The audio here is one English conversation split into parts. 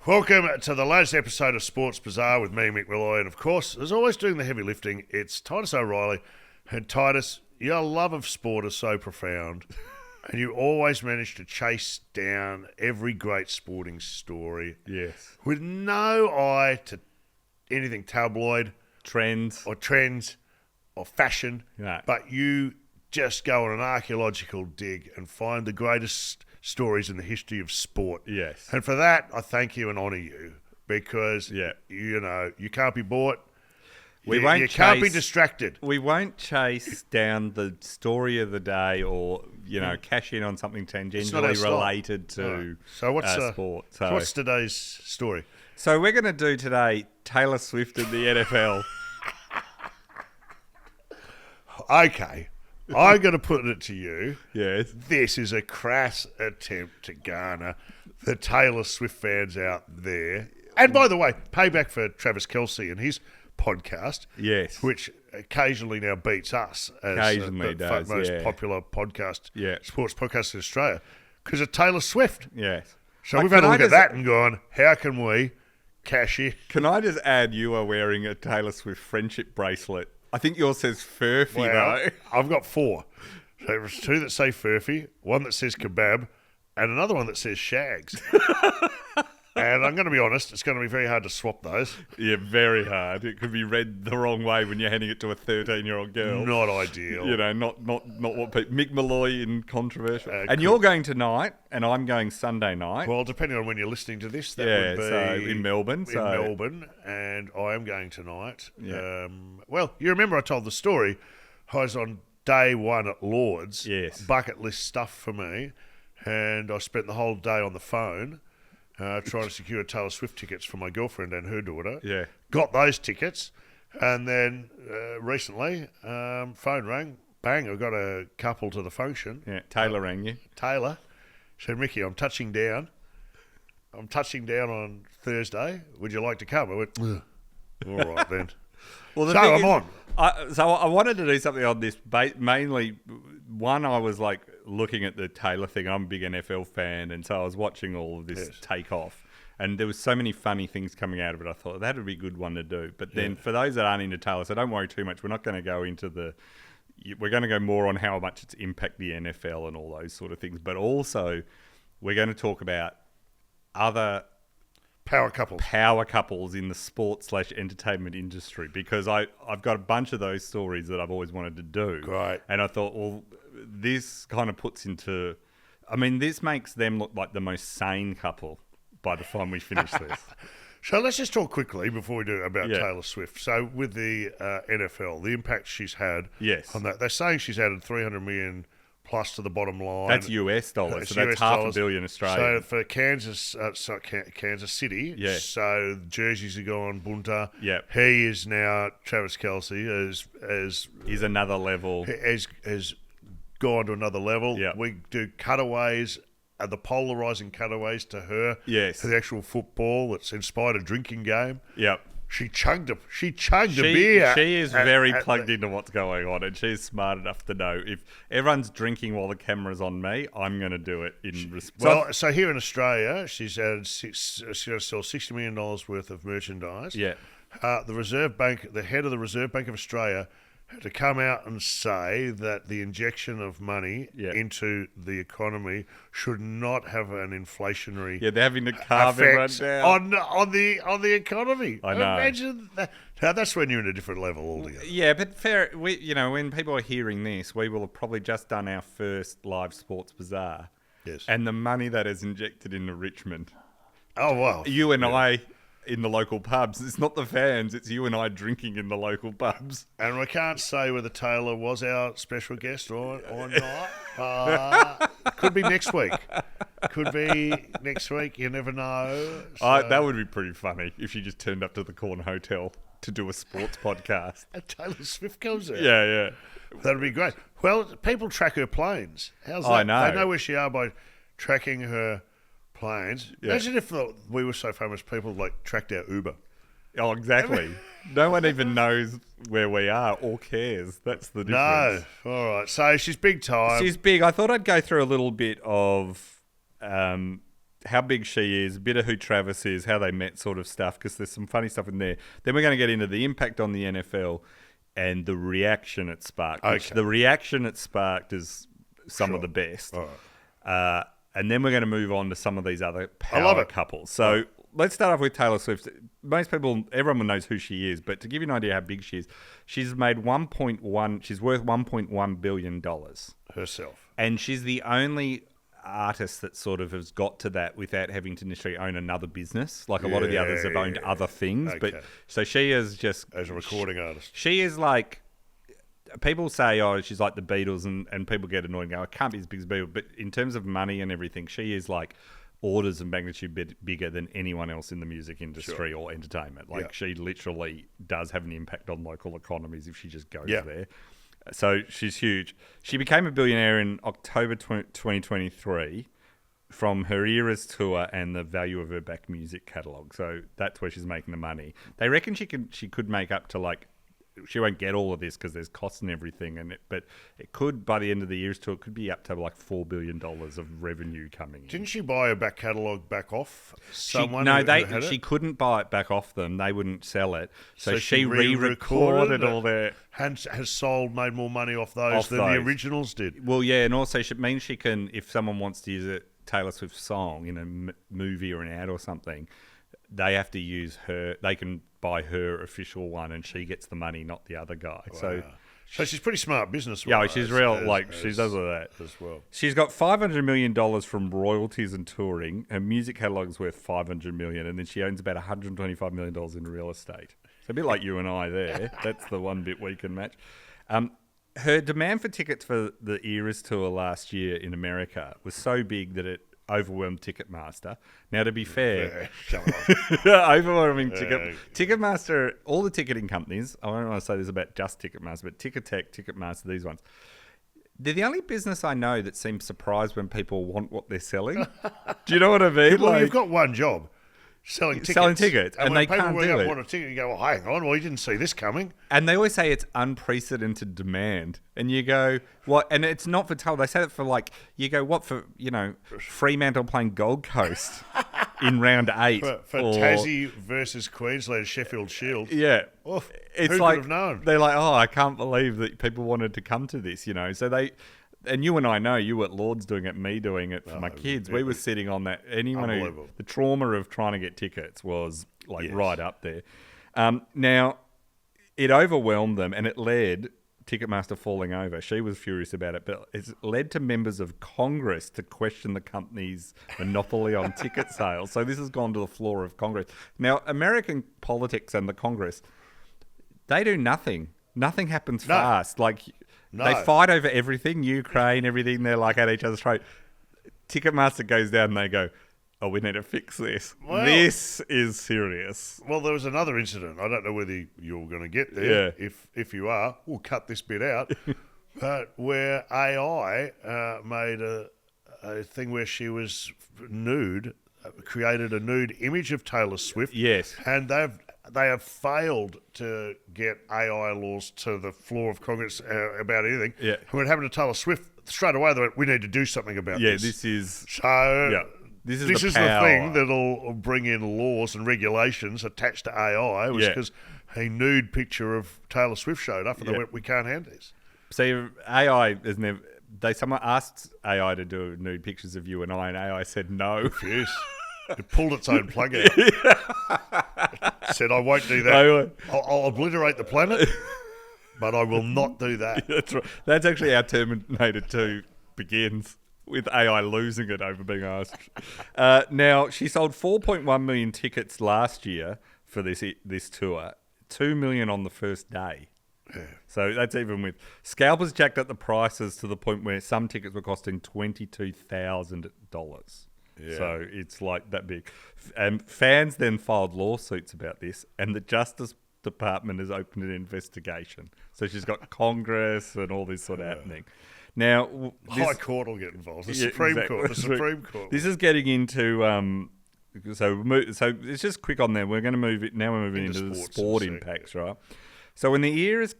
Welcome to the latest episode of Sports Bazaar with me, Mick Malloy, and of course, as always doing the heavy lifting, it's Titus O'Reilly. And Titus, your love of sport is so profound, and you always manage to chase down every great sporting story. Yes. With no eye to anything tabloid. Trends. Or fashion. No. But you just go on an archaeological dig and find the greatest stories in the history of sport. Yes. And for that, I thank you and honour you because, Yeah. you can't be bought. We can't be distracted. We won't chase down the story of the day or, cash in on something tangentially related to So what's sport. So what's today's story? So we're going to do today Taylor Swift and the NFL. Okay. I'm going to put it to you. Yes. This is a crass attempt to garner the Taylor Swift fans out there. And by the way, payback for Travis Kelce and his podcast. Yes. Which occasionally now beats us as Occasionally the does, most yeah. popular podcast, Yeah. sports podcast in Australia, because of Taylor Swift. Yes. So we've had a look at that and gone, how can we cash in? Can I just add, you are wearing a Taylor Swift friendship bracelet. I think yours says Furphy, though. I've got 4. So there's 2 that say Furphy, 1 that says Kebab, and another one that says Shags. And I'm going to be honest, it's going to be very hard to swap those. Yeah, very hard. It could be read the wrong way when you're handing it to a 13-year-old girl. Not ideal. Not what people... Mick Malloy in controversial. And you're going tonight, and I'm going Sunday night. Well, depending on when you're listening to this, that would be... so in Melbourne. In Melbourne, and I am going tonight. Yeah. Well, you remember I told the story. I was on day 1 at Lord's. Yes. Bucket list stuff for me. And I spent the whole day on the phone trying to secure Taylor Swift tickets for my girlfriend and her daughter. Yeah. Got those tickets. And then recently, phone rang. Bang, I got a couple to the function. Yeah, Taylor rang you. Taylor said, Mickey, I'm touching down on Thursday. Would you like to come? I went, ugh. All right then. Well, So I'm on. I wanted to do something on this. Mainly, one, I was like looking at the Taylor thing. I'm a big NFL fan, and so I was watching all of this take off. And there was so many funny things coming out of it. I thought that would be a good one to do. But then for those that aren't into Taylor, so don't worry too much. We're not going to go into we're going to go more on how much it's impact the NFL and all those sort of things. But also, we're going to talk about other Power couples in the sports/entertainment industry, because I've got a bunch of those stories that I've always wanted to do. Right. And I thought, well, this kind of puts into... I mean, this makes them look like the most sane couple by the time we finish this. So let's just talk quickly before we do about Taylor Swift. So with the NFL, the impact she's had on that, they're saying she's added $300 million plus to the bottom line. That's US dollars, so that's $500 million Australian. So for Kansas City, so jerseys are gone bunter. Yeah. He is now, Travis Kelce, is another level. Has gone to another level. Yeah. We do cutaways, the polarising cutaways to her. Yes. To the actual football that's inspired a drinking game. Yep. She chugged a beer. She is very plugged into what's going on, and she's smart enough to know if everyone's drinking while the camera's on me, I'm going to do it in response. Well, so here in Australia, she's going to sell $60 million worth of merchandise. Yeah. The Reserve Bank, the head of the Reserve Bank of Australia, had to come out and say that the injection of money into the economy should not have an inflationary they're having to carve everyone down on the economy. I know. Imagine that. Now that's when you're in a different level altogether. Yeah, but fair. When people are hearing this, we will have probably just done our first live sports bazaar. Yes. And the money that is injected into Richmond. Oh wow. You and I in the local pubs. It's not the fans, it's you and I drinking in the local pubs. And we can't say whether Taylor was our special guest or not. Could be next week. You never know. So. That would be pretty funny if she just turned up to the Corn Hotel to do a sports podcast. And Taylor Swift comes out. Yeah. That'd be great. Well, people track her planes. How's that? I know. They know where she are by tracking her planes. Yeah. Imagine if we were so famous, people tracked our Uber. Oh, exactly. No one even knows where we are or cares. That's the difference. No. All right. So she's big time. She's big. I thought I'd go through a little bit of how big she is, a bit of who Travis is, how they met sort of stuff, because there's some funny stuff in there. Then we're going to get into the impact on the NFL and the reaction it sparked. Which the reaction it sparked is some of the best. All right. And then we're going to move on to some of these other power couples. So let's start off with Taylor Swift. Most people, everyone knows who she is, but to give you an idea how big she is, she's made she's worth $1.1 billion. Herself. And she's the only artist that sort of has got to that without having to necessarily own another business. Like a lot of the others have owned other things. Okay. But so she is just... As a recording artist. She is like... People say, oh, she's like the Beatles, and people get annoyed and go, I can't be as big as Beatles. But in terms of money and everything, she is like orders of magnitude bigger than anyone else in the music industry or entertainment. Like she literally does have an impact on local economies if she just goes there. So she's huge. She became a billionaire in October 2023 from her Eras tour and the value of her back music catalogue. So that's where she's making the money. They reckon she could make up to like... She won't get all of this because there's costs and everything, but it could, by the end of the year's tour, it could be up to like $4 billion of revenue coming in. Didn't she buy her back catalogue back off someone? She couldn't buy it back off them. They wouldn't sell it. So she re-recorded all their... Has sold, made more money off those than the originals did. Well, yeah, and also it means she can, if someone wants to use a Taylor Swift song in a movie or an ad or something, they have to use her. They can buy her official one, and she gets the money, not the other guy. Wow. So she's pretty smart business. Yeah, she's real. She does all that as well. She's got $500 million from royalties and touring. Her music catalogue is worth $500 million, and then she owns about $125 million in real estate. It's a bit like you and I there. That's the one bit we can match. Her demand for tickets for the Eras tour last year in America was so big that it overwhelmed Ticketmaster. Now, to be fair, overwhelming Ticketmaster, all the ticketing companies, I don't want to say this about just Ticketmaster, but Ticketek, Ticketmaster, these ones, they're the only business I know that seems surprised when people want what they're selling. Do you know what I mean? Well, you've got one job. Selling tickets. And they can't do it. Want a ticket, you go, well, hang on, well, you didn't see this coming. And they always say it's unprecedented demand. And you go, what? And it's not for Taylor. They say it for like, you go, what for, Fremantle playing Gold Coast in round 8. For Tassie versus Queensland Sheffield Shield. Yeah. Oof, it's who like, could have known? They're like, oh, I can't believe that people wanted to come to this, So they... And you and I know, you at Lord's doing it, me doing it for my kids. We were sitting on that. The trauma of trying to get tickets was right up there. Now, it overwhelmed them and it led Ticketmaster falling over. She was furious about it, but it's led to members of Congress to question the company's monopoly on ticket sales. So this has gone to the floor of Congress. Now, American politics and the Congress, they do nothing. Nothing happens fast. They fight over everything, Ukraine, everything. They're like at each other's throat. Ticketmaster goes down and they go, oh, we need to fix this. Well, this is serious. Well, there was another incident. I don't know whether you're going to get there. Yeah. If you are, we'll cut this bit out. But where AI made a thing where she was nude, created a nude image of Taylor Swift. Yes. And they have failed to get AI laws to the floor of Congress about anything. Yeah. When it happened to Taylor Swift, straight away they went, we need to do something about this. Yeah, this is... So... Yeah. This is the thing that'll bring in laws and regulations attached to AI, was because a nude picture of Taylor Swift showed up and they went, we can't handle this. So AI has never... Someone asked AI to do nude pictures of you and I, and AI said no. Yes. It pulled its own plug out. Said, I won't do that. I'll obliterate the planet, but I will not do that. That's right. That's actually how Terminator 2 begins, with AI losing it over being asked. Now, she sold 4.1 million tickets last year for this tour, 2 million on the first day. Yeah. So that's even with... Scalpers jacked up the prices to the point where some tickets were costing $22,000. Yeah. So it's like that big. Fans then filed lawsuits about this, and the Justice Department has opened an investigation. So she's got Congress and all this sort of happening. Now, High Court will get involved. The Supreme Court. The Supreme Court. This is getting into. So it's just quick on there. We're going to move it now. We're moving into the sport impacts, right? So when the Eras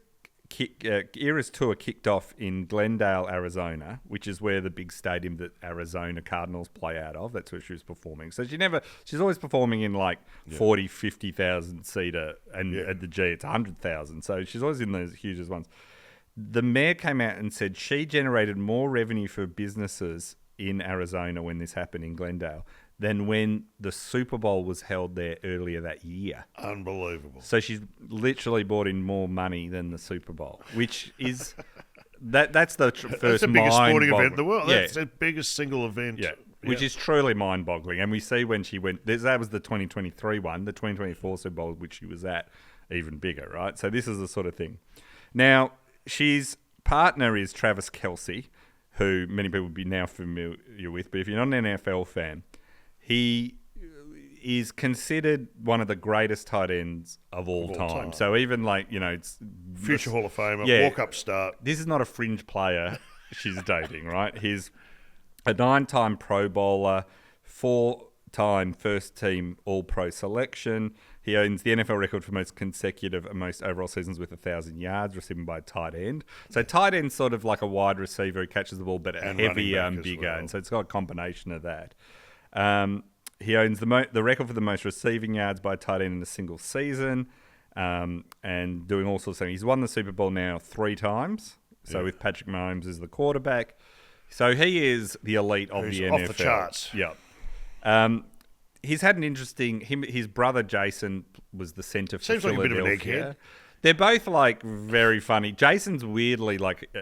Era's tour kicked off in Glendale, Arizona, which is where the big stadium that Arizona Cardinals play out of. That's where she was performing. So she's always performing in like 40, 50,000 seater, and at the G it's 100,000. So she's always in those hugest ones. The mayor came out and said she generated more revenue for businesses in Arizona when this happened in Glendale than when the Super Bowl was held there earlier that year. Unbelievable. So she's literally brought in more money than the Super Bowl, which is that's the first That's the biggest sporting event in the world. Yeah. That's the biggest single event. Yeah. Which is truly mind-boggling. And we see when she went, that was the 2023 one, the 2024 Super Bowl, which she was at, even bigger, right? So this is the sort of thing. Now, she's partner is Travis Kelce, who many people would be now familiar with, but if you're not an NFL fan, he is considered one of the greatest tight ends of all time. So even it's future Hall of Famer, walk-up start. This is not a fringe player she's dating, right? He's a 9-time Pro Bowler, 4-time first-team All-Pro selection. He owns the NFL record for most consecutive and most overall seasons with 1,000 yards received by a tight end. So tight end's sort of like a wide receiver who catches the ball, but heavier and bigger. Well. And so it's got a combination of that. He owns the record for the most receiving yards by a tight end in a single season, and doing all sorts of things. He's won the Super Bowl now 3 times. So with Patrick Mahomes as the quarterback. So he is the elite of the NFL. Off the charts. Yeah. He's had an interesting... His brother Jason was the centre for Philadelphia. Seems like a bit of an egghead. They're both very funny. Jason's weirdly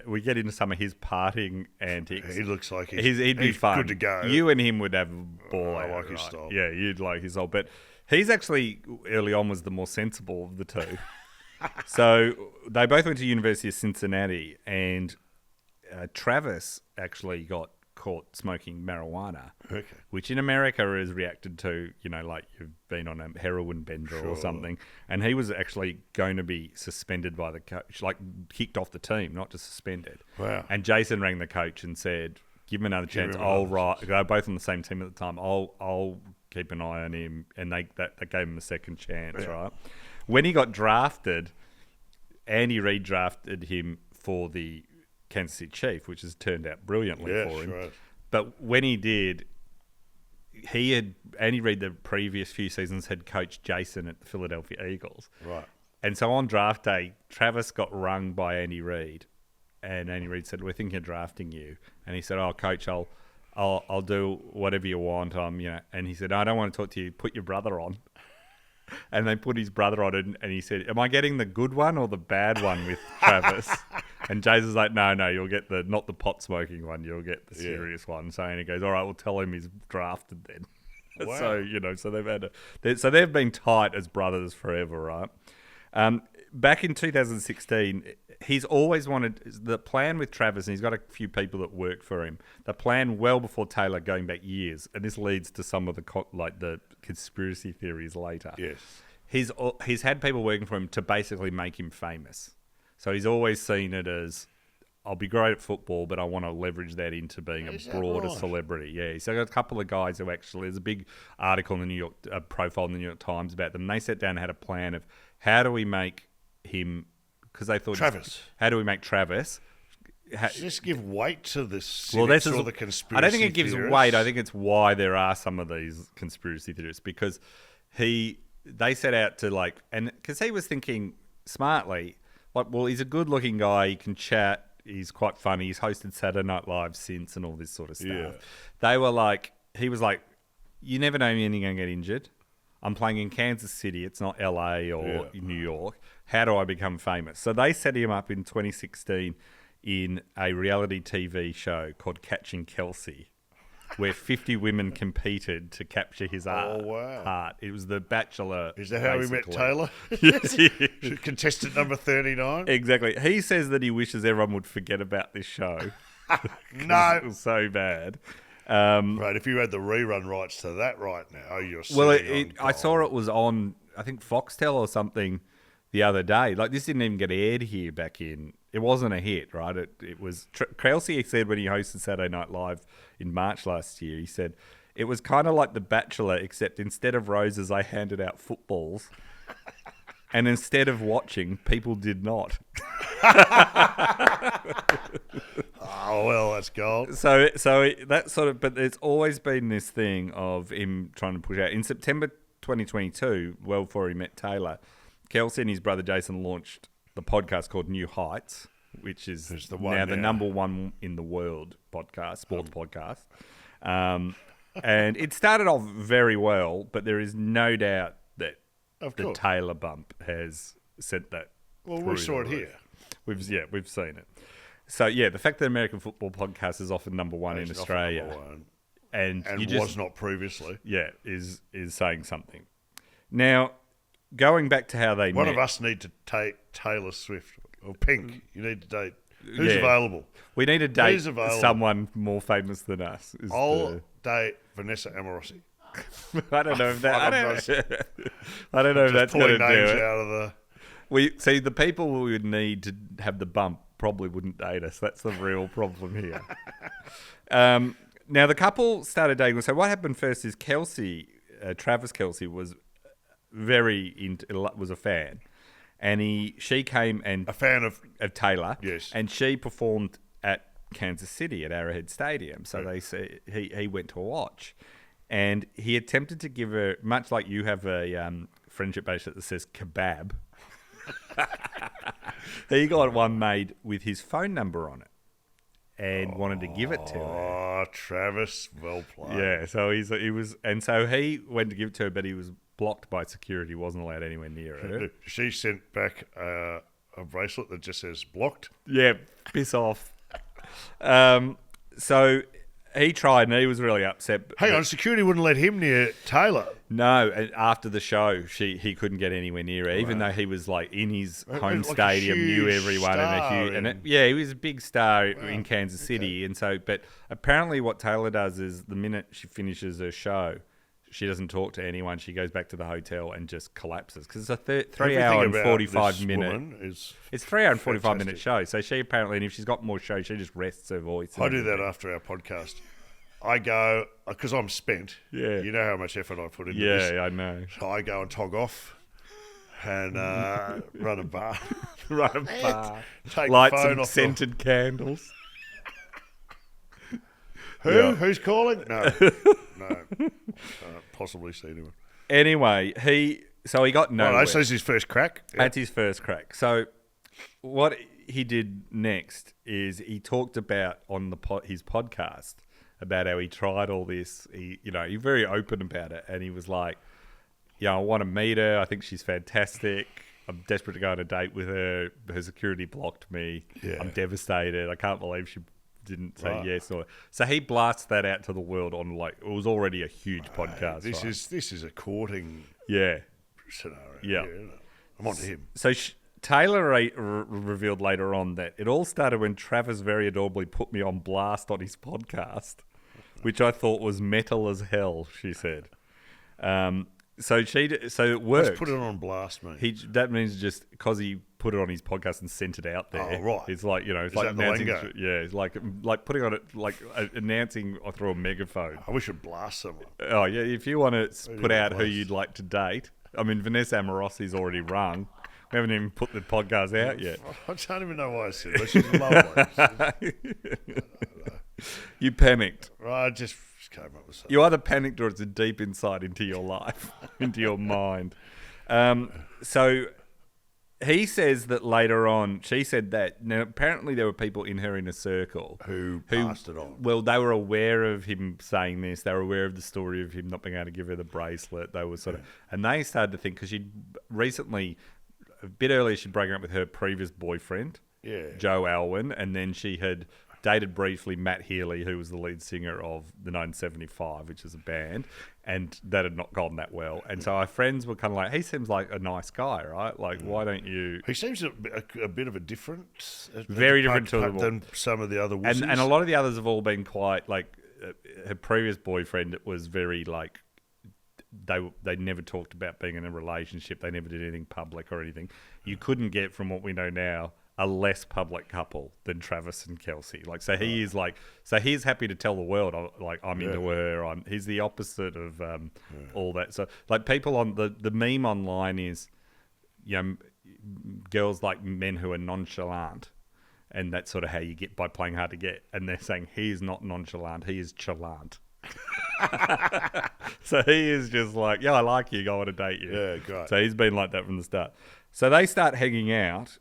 we get into some of his partying antics. He looks like he'd be fun. Good to go. You and him would have a ball. I like his style. Yeah, you'd like his style. But he's actually early on was the more sensible of the two. So they both went to University of Cincinnati, and Travis actually got caught smoking marijuana, which in America is reacted to, like you've been on a heroin bender or something. And he was actually going to be suspended by the coach, kicked off the team, not just suspended. Wow. And Jason rang the coach and said, give him another chance. They're both on the same team at the time. I'll keep an eye on him. And that gave him a second chance, right? When he got drafted, Andy Reid drafted him for the Kansas City Chiefs, which has turned out brilliantly for him. Right. But when he did, Andy Reid the previous few seasons had coached Jason at the Philadelphia Eagles. Right. And so on draft day, Travis got rung by Andy Reid, and Andy Reid said, "We're thinking of drafting you." And he said, "Oh, coach, I'll do whatever you want." And he said, "I don't want to talk to you. Put your brother on." And they put his brother on it, and he said, "Am I getting the good one or the bad one with Travis?" And Jason's like, no, you'll get not the pot smoking one, you'll get the serious one. So and he goes, all right, we'll tell him he's drafted then. Wow. So they've been tight as brothers forever, right? Back in 2016, he's always wanted the plan with Travis, and he's got a few people that work for him. The plan well before Taylor, going back years, and this leads to some of the conspiracy theories later. Yes, he's had people working for him to basically make him famous. So he's always seen it as, I'll be great at football, but I want to leverage that into being a broader celebrity. Yeah, so I got a couple of guys who actually, there's a big article in the New York, profile in the New York Times about them. They sat down and had a plan of how do we make him, because they thought, Travis. How do we make Travis? Just give weight to this. Well, this is the conspiracy. I don't think it gives theorists. weight. I think it's why there are some of these conspiracy theorists, because they set out to because he was thinking smartly. Well, he's a good-looking guy. He can chat. He's quite funny. He's hosted Saturday Night Live since and all this sort of stuff. Yeah. He was like, you never know when you're going to get injured. I'm playing in Kansas City. It's not LA or New York. How do I become famous? So they set him up in 2016 in a reality TV show called Catching Kelce, where 50 women competed to capture his heart. It was The Bachelor. Is that how we met Taylor? Yes. Contestant number 39? Exactly. He says that he wishes everyone would forget about this show. No. It was so bad. Right, if you had the rerun rights to that right now, you're I saw it was on, I think, Foxtel or something the other day. This didn't even get aired here back in. It wasn't a hit, right? It was... Kelce said when he hosted Saturday Night Live in March last year, he said, it was kind of like The Bachelor, except instead of roses, I handed out footballs. And instead of watching, people did not. Oh, well, that's gold. So that sort of, but there's always been this thing of him trying to push out. In September 2022, well before he met Taylor, Kelsey and his brother Jason launched the podcast called New Heights, which is the number one in the world podcast, sports podcast. And it started off very well, but there is no doubt that the Taylor bump has sent that. Well, we saw it here. We've seen it. So yeah, the fact that American Football Podcast is often number one in Australia, and was not previously, is saying something. Now, going back to how they one met, of us need to take Taylor Swift or Pink. You need to date. Who's available? We need to date someone more famous than us. I'll date Vanessa Amorosi. I don't know if that. I don't know if that's going to do it. Out of the... We see the people we would need to have the bump probably wouldn't date us. That's the real problem here. Now the couple started dating. So what happened first is Kelsey, Travis Kelsey, was was a fan, and she came and a fan of Taylor. Yes, and she performed at Kansas City at Arrowhead Stadium. So they say he went to watch, and he attempted to give her, much like you have a friendship bracelet that says kebab. He got one made with his phone number on it and wanted to give it to her. Oh, Travis, well played. Yeah, so he went to give it to her, but he was blocked by security, wasn't allowed anywhere near her. She sent back a bracelet that just says blocked. Yeah, piss off. So he tried and he was really upset. Hang on, security wouldn't let him near Taylor. No, and after the show, he couldn't get anywhere near her, even though he was like in his home stadium, knew everyone, he was a big star in Kansas City, and so. But apparently, what Taylor does is the minute she finishes her show, she doesn't talk to anyone. She goes back to the hotel and just collapses because it's a 3 hour and 45 minute. It's 3 hour and 45 minute show. So she apparently, and if she's got more shows, she just rests her voice. I do that after our podcast. I go, because I'm spent. Yeah. You know how much effort I put into this. Yeah, I know. So I go and tog off and run a bar. Take Light the phone some off scented candles. Who? Yeah. Who's calling? No. Possibly seen him. Anyway, he got nowhere. So it's his first crack? Yeah. That's his first crack. So what he did next is he talked about on his podcast about how he tried all this. He's very open about it, and he was like, I want to meet her. I think she's fantastic. I'm desperate to go on a date with her. Her security blocked me. Yeah. I'm devastated. I can't believe she didn't say yes. So he blasts that out to the world on it was already a huge podcast. This is a courting scenario. Yeah. I'm on to him. So Taylor revealed later on that it all started when Travis very adorably put me on blast on his podcast, which I thought was metal as hell, she said. So it worked. Let's put it on blast, mate. That means just because he put it on his podcast and sent it out there. Oh, right. It's like, it's like announcing. Yeah, it's like putting on it, like announcing through a megaphone. I wish I'd blast someone. Oh, yeah. If you want to put out who you'd like to date, I mean, Vanessa Amorosi's already rung. We haven't even put the podcast out yet. I don't even know why I said that. She's lovely. You panicked. I just came up with something. You either panicked or it's a deep insight into your life, into your mind. So he says that later on, she said that. Now, apparently there were people in her inner circle who passed it on. Well, they were aware of him saying this. They were aware of the story of him not being able to give her the bracelet. They were and they started to think, because she'd recently, a bit earlier, she'd broken up with her previous boyfriend, Joe Alwyn, and then she had dated briefly Matt Healy, who was the lead singer of the 1975, which is a band, and that had not gone that well. And so our friends were kind of like, he seems like a nice guy, right? Like, why don't you... He seems a bit of a different... Very different to them than some of the other wussies. And a lot of the others have all been quite, like, her previous boyfriend was very, like, they never talked about being in a relationship. They never did anything public or anything. You couldn't get, from what we know now, a less public couple than Travis and Kelsey. Like, so he is like, so he's happy to tell the world, like, I'm into her. He's the opposite of all that. So, like, people on the meme online is, girls like men who are nonchalant. And that's sort of how you get by playing hard to get. And they're saying he is not nonchalant, he is chalant. So he is just like, yeah, I like you, I want to date you. Yeah, great. So he's been like that from the start. So they start hanging out,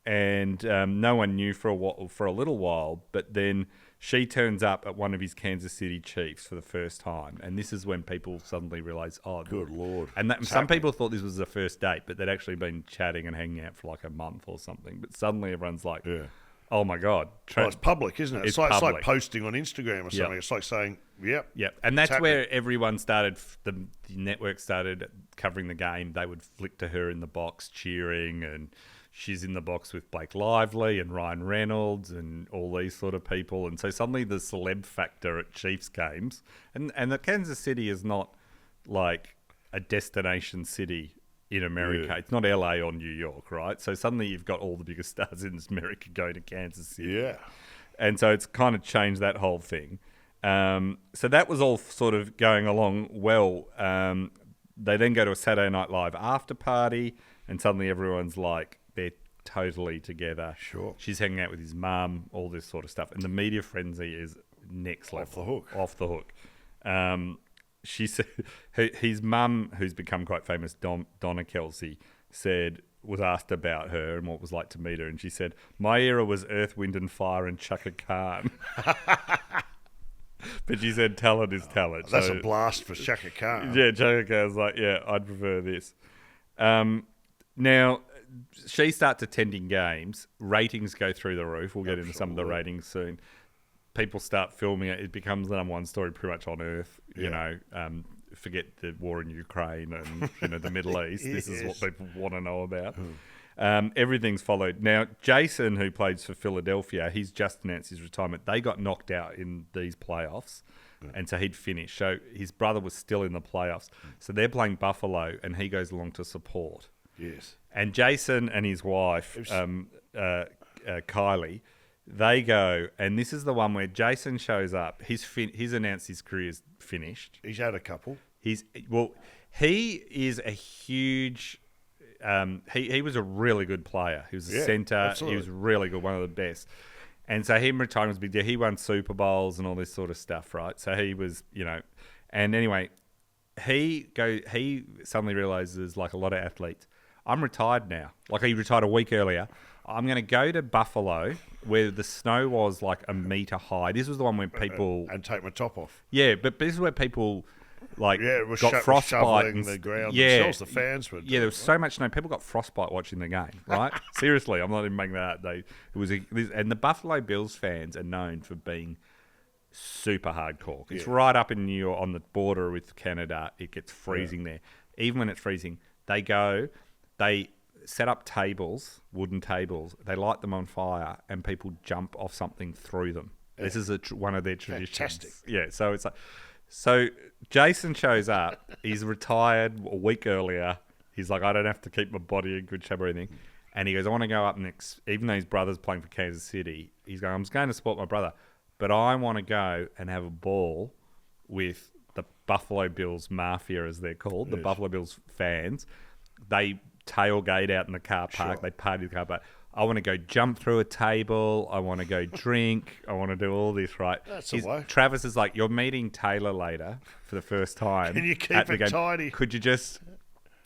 and no one knew for a little while. But then she turns up at one of his Kansas City Chiefs for the first time, and this is when people suddenly realise, oh, good Lord. And some people thought this was the first date, but they'd actually been chatting and hanging out for like a month or something. But suddenly everyone's like, yeah. Oh my God! It's public, isn't it? It's like posting on Instagram or something. Yep. It's like saying, "Yep." And that's where everyone started. The network started covering the game. They would flick to her in the box cheering, and she's in the box with Blake Lively and Ryan Reynolds and all these sort of people. And so suddenly the celeb factor at Chiefs games, and the Kansas City is not like a destination city in America. Yeah. It's not LA or New York, right? So suddenly you've got all the biggest stars in America going to Kansas City. Yeah. And so it's kind of changed that whole thing. So that was all sort of going along well. They then go to a Saturday Night Live after party, and suddenly everyone's like, they're totally together. Sure. She's hanging out with his mum, all this sort of stuff. And the media frenzy is next level. Off the hook. She said his mum, who's become quite famous, Donna Kelsey, was asked about her and what it was like to meet her, and she said, "My era was Earth, Wind and Fire and Chaka Khan." But she said, "Talent is talent." That's a blast for Chaka Khan. Yeah, Chaka Khan's like, "Yeah, I'd prefer this." Now she starts attending games. Ratings go through the roof. We'll get into some of the ratings soon. People start filming it. It becomes the number one story pretty much on Earth. You know, forget the war in Ukraine and the Middle East. This is what people want to know about. Everything's followed. Now, Jason, who plays for Philadelphia, he's just announced his retirement. They got knocked out in these playoffs, and so he'd finished. So his brother was still in the playoffs. So they're playing Buffalo, and he goes along to support. Yes. And Jason and his wife, Kylie, they go, and this is the one where Jason shows up. He's announced his career's finished. He's had a couple. He is a huge. He was a really good player. He was a centre. Absolutely. He was really good, one of the best. And so him retiring was a big deal. He won Super Bowls and all this sort of stuff, right? So he was, and anyway, he suddenly realizes, like a lot of athletes, I'm retired now. Like he retired a week earlier. I'm going to go to Buffalo where the snow was like a metre high. This was the one where people... And take my top off. Yeah, but this is where people got frostbite. Shoveling the ground themselves, the fans were... Yeah, there was so much snow. People got frostbite watching the game, right? Seriously, I'm not even making that up. And the Buffalo Bills fans are known for being super hardcore. It's right up in New York on the border with Canada. It gets freezing there. Even when it's freezing, they set up tables, wooden tables. They light them on fire, and people jump off something through them. Yeah. This is one of their traditions. Fantastic. Yeah, so it's like, so Jason shows up. He's retired a week earlier. He's like, I don't have to keep my body in good shape or anything. And he goes, I want to go up next. Even though his brother's playing for Kansas City, he's going, I'm just going to support my brother, but I want to go and have a ball with the Buffalo Bills Mafia, as they're called, the Buffalo Bills fans. They tailgate out in the car park. Sure. They party in the car park. I want to go jump through a table. I want to go drink. I want to do all this, right? That's a way. Travis is like, you're meeting Taylor later for the first time. Can you keep it tidy? Could you just...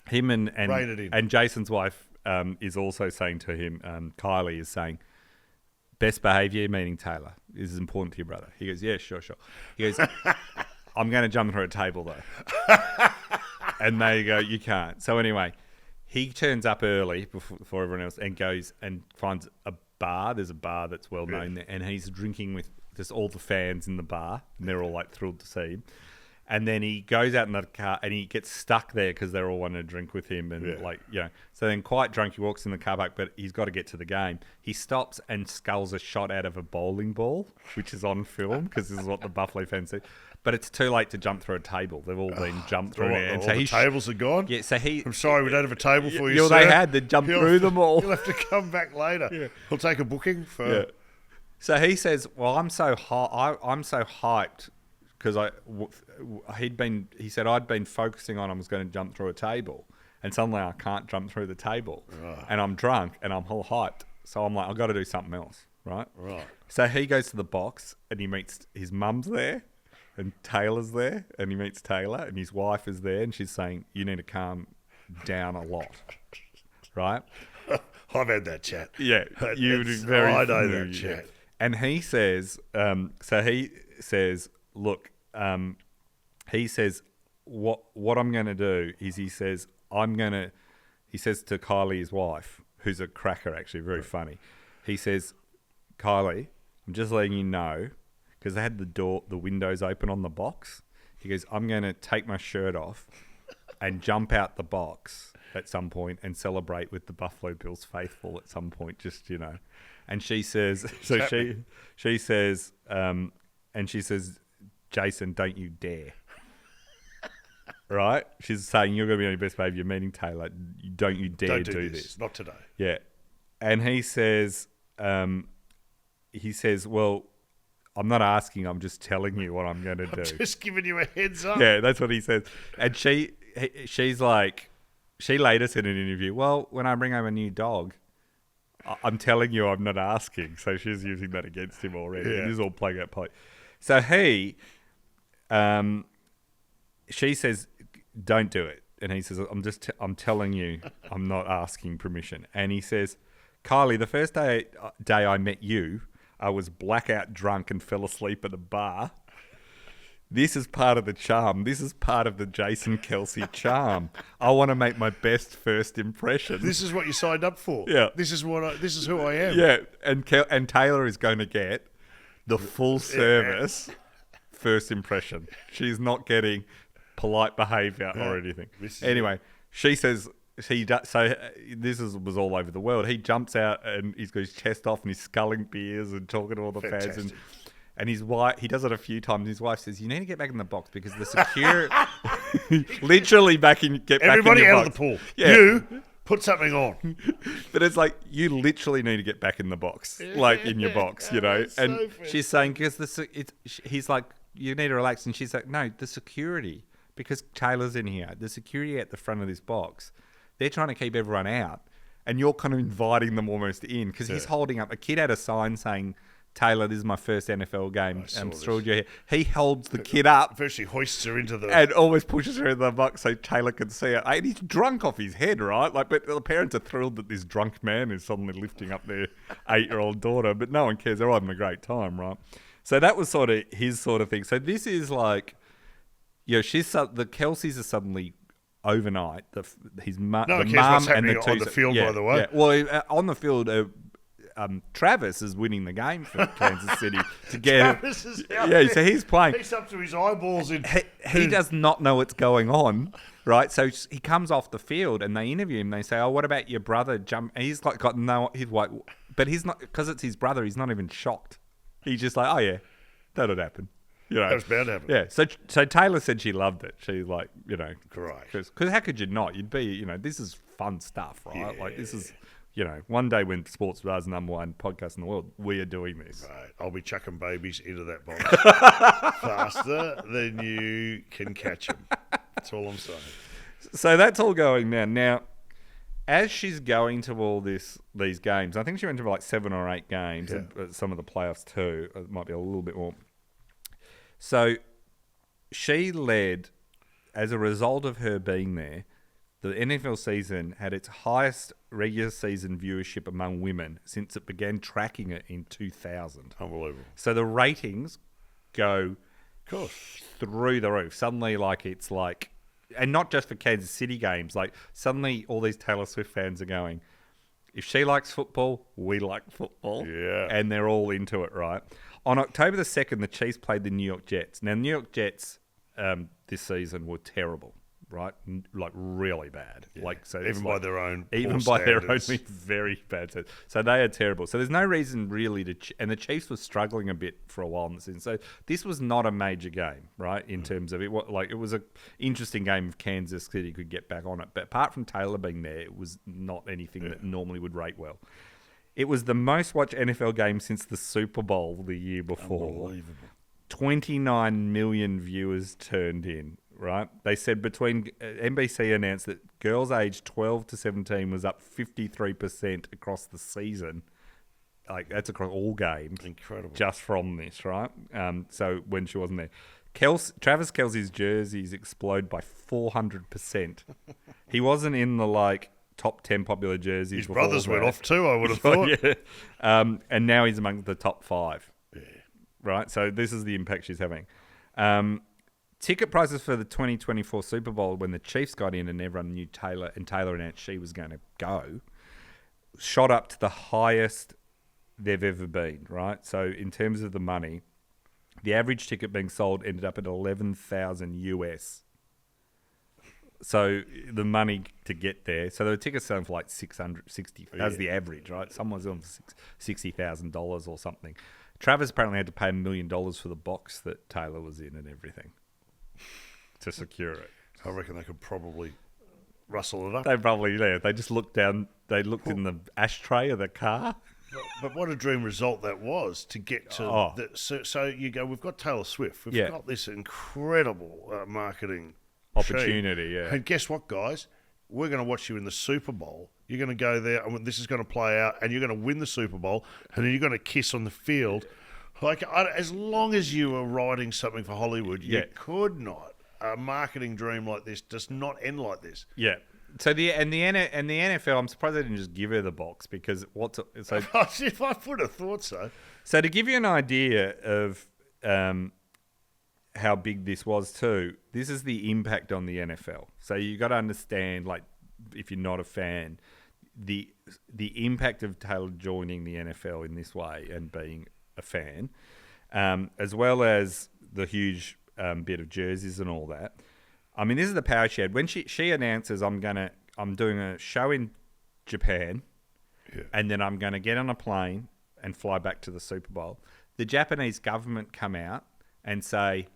Him and Jason's wife is also saying to him, Kylie is saying, best behaviour meeting Taylor. This is important to your brother. He goes, yeah, sure. He goes, I'm going to jump through a table though. And they go, you can't. So anyway... He turns up early before everyone else and goes and finds a bar. There's a bar that's well known there, and he's drinking with just all the fans in the bar, and they're all like thrilled to see him. And then he goes out in the car and he gets stuck there because they're all wanting to drink with him, and So then, quite drunk, he walks in the car park, but he's got to get to the game. He stops and sculls a shot out of a bowling ball, which is on film because this is what the Buffalo fans do. But it's too late to jump through a table. They've all been jumped through it. And so the tables are gone? Yeah, so I'm sorry, we don't have a table for you, sir. They had. They jumped through them all. You'll have to come back later. Yeah. He'll take a booking for... Yeah. So he says, well, I'm so hyped because he said I'd been focusing on I was going to jump through a table. and suddenly I can't jump through the table, and I'm drunk and I'm all hyped. So I'm like, I've got to do something else, right? Right. So he goes to the box and he meets his mum's there, and Taylor's there, and he meets Taylor, and his wife is there, and she's saying, "You need to calm down a lot," right? I've had that chat. Yeah, you very. I know that chat. And he says, so he says, look, he says, what I'm going to do is he says to Kylie, his wife, who's a cracker, actually, very funny. He says, Kylie, I'm just letting you know, because they had the windows open on the box. He goes, I'm going to take my shirt off and jump out the box at some point and celebrate with the Buffalo Bills faithful at some point, just, you know. And she says, she says, Jason, don't you dare. Right? She's saying, you're going to be on your best behavior. You're meeting Taylor. Don't you dare do this. Not today. Yeah. And he says, well, I'm not asking. I'm just telling you what I'm going to do. Just giving you a heads up. Yeah, that's what he says. And she's like, she later said in an interview, well, when I bring home a new dog, I'm telling you I'm not asking. So she's using that against him already. Yeah. This is all playing out play. So she says, don't do it. And he says, I'm telling you, I'm not asking permission. And he says, Kylie, the first day I met you, I was blackout drunk and fell asleep at a bar. This is part of the charm. This is part of the Jason Kelce charm. I want to make my best first impression. This is what you signed up for. Yeah. This is who I am. Yeah. And Taylor is going to get the full service first impression. She's not getting polite behaviour or anything. Anyway, she says was all over the world. He jumps out and he's got his chest off and he's sculling beers and talking to all the fans. And his wife, he does it a few times. His wife says, "You need to get back in the box because the security, literally get back in your box." Everybody out of the pool. Yeah. You put something on. But it's like you literally need to get back in the box, like in your box, you know. And so she's saying because he's like, you need to relax, and she's like, no, the security, because Taylor's in here, the security at the front of this box, they're trying to keep everyone out, and you're kind of inviting them almost in because he's holding up. A kid had a sign saying, Taylor, this is my first NFL game. I'm thrilled you're here. He holds the kid up. First, he hoists her into the... And almost pushes her in the box so Taylor can see it. And he's drunk off his head, right? Like, but the parents are thrilled that this drunk man is suddenly lifting up their 8-year-old daughter, but no one cares. They're all having a great time, right? So that was sort of his sort of thing. So this is like, the Kelceys are suddenly overnight. The mum and the two... on the field, by the way. Yeah. Well, on the field... Travis is winning the game for Kansas City to get Travis is so he's playing. He's up to his eyeballs in. He does not know what's going on, right? So he comes off the field and they interview him. They say, "Oh, what about your brother?" And he's like, "Got no." He's like, but he's not, because it's his brother. He's not even shocked. He's just like, "Oh yeah, that would happen." You know, that was bound to happen. Yeah. So Taylor said she loved it. She's like, you know, great. Because how could you not? You'd be, you know, this is fun stuff, right? Yeah. Like this is. You know, one day when Sports Bazaar's #1 podcast in the world, we are doing this. Right. I'll be chucking babies into that box faster than you can catch them. That's all I'm saying. So that's all going now. Now, as she's going to all these games, I think she went to like 7 or 8 games, and some of the playoffs too. It might be a little bit more. So she led, as a result of her being there, the NFL season had its highest regular season viewership among women since it began tracking it in 2000. Unbelievable. So the ratings go through the roof. Suddenly, it's like, and not just for Kansas City games, like suddenly all these Taylor Swift fans are going, if she likes football, we like football. Yeah. And they're all into it, right? On October the 2nd, the Chiefs played the New York Jets. Now, New York Jets this season were terrible. Right, like really bad. Yeah. Like so, even by their own, very bad. So they are terrible. So there's no reason really and the Chiefs were struggling a bit for a while in the season. So this was not a major game, right? In terms of it, it was an interesting game if Kansas City could get back on it. But apart from Taylor being there, it was not anything that normally would rate well. It was the most watched NFL game since the Super Bowl the year before. Unbelievable. 29 million viewers turned in. right? They said NBC announced that girls aged 12 to 17 was up 53% across the season. Like, that's across all games. Incredible. Just from this, right? So when she wasn't there. Travis Kelce's jerseys explode by 400%. He wasn't in the, top 10 popular jerseys. His brothers went off too, I would have thought. Yeah. And now he's among the top 5. Yeah. Right? So this is the impact she's having. Ticket prices for the 2024 Super Bowl, when the Chiefs got in and everyone knew Taylor announced she was going to go, shot up to the highest they've ever been, right? So in terms of the money, the average ticket being sold ended up at $11,000 US. So the money to get there, so the tickets selling for like $660. That's the average, right? Someone's selling for $60,000 or something. Travis apparently had to pay $1 million for the box that Taylor was in and everything to secure it. I reckon they could probably rustle it up. They just looked down. They looked in the ashtray of the car. But what a dream result that was to get to. So you go, we've got Taylor Swift. We've got this incredible marketing opportunity, yeah. And guess what, guys? We're going to watch you in the Super Bowl. You're going to go there, and this is going to play out, and you're going to win the Super Bowl, and then you're going to kiss on the field. As long as you are writing something for Hollywood, you could not. A marketing dream like this does not end like this. Yeah. So the NFL, I'm surprised they didn't just give her the box, because if I would have thought so. So to give you an idea of how big this was too, this is the impact on the NFL. So you got to understand, if you're not a fan, the impact of Taylor joining the NFL in this way and being a fan, as well as the huge bit of jerseys and all that. I mean, this is the power she had when she announces, I'm doing a show in Japan, and then I'm gonna get on a plane and fly back to the Super Bowl. The Japanese government come out and say,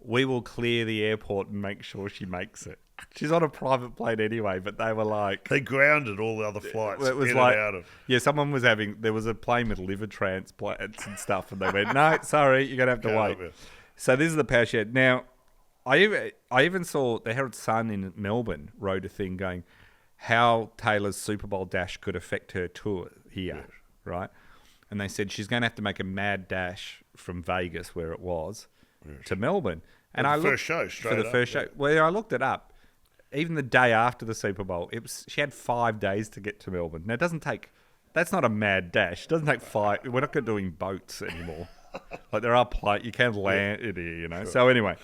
we will clear the airport and make sure she makes it. She's on a private plane anyway, but they were like... They grounded all the other flights it was in like, and out of... Yeah, someone was having... There was a plane with liver transplants and stuff, and they went, no, sorry, you're going to have to wait. So this is the power she had. Now, I even saw the Herald Sun in Melbourne wrote a thing going, how Taylor's Super Bowl dash could affect her tour here, right? And they said she's going to have to make a mad dash from Vegas, where it was, to Melbourne. And for the first show. Well, I looked it up. Even the day after the Super Bowl, she had 5 days to get to Melbourne. Now, it doesn't take... That's not a mad dash. It doesn't take 5... We're not doing boats anymore. There are you can land it here, Sure. So anyway,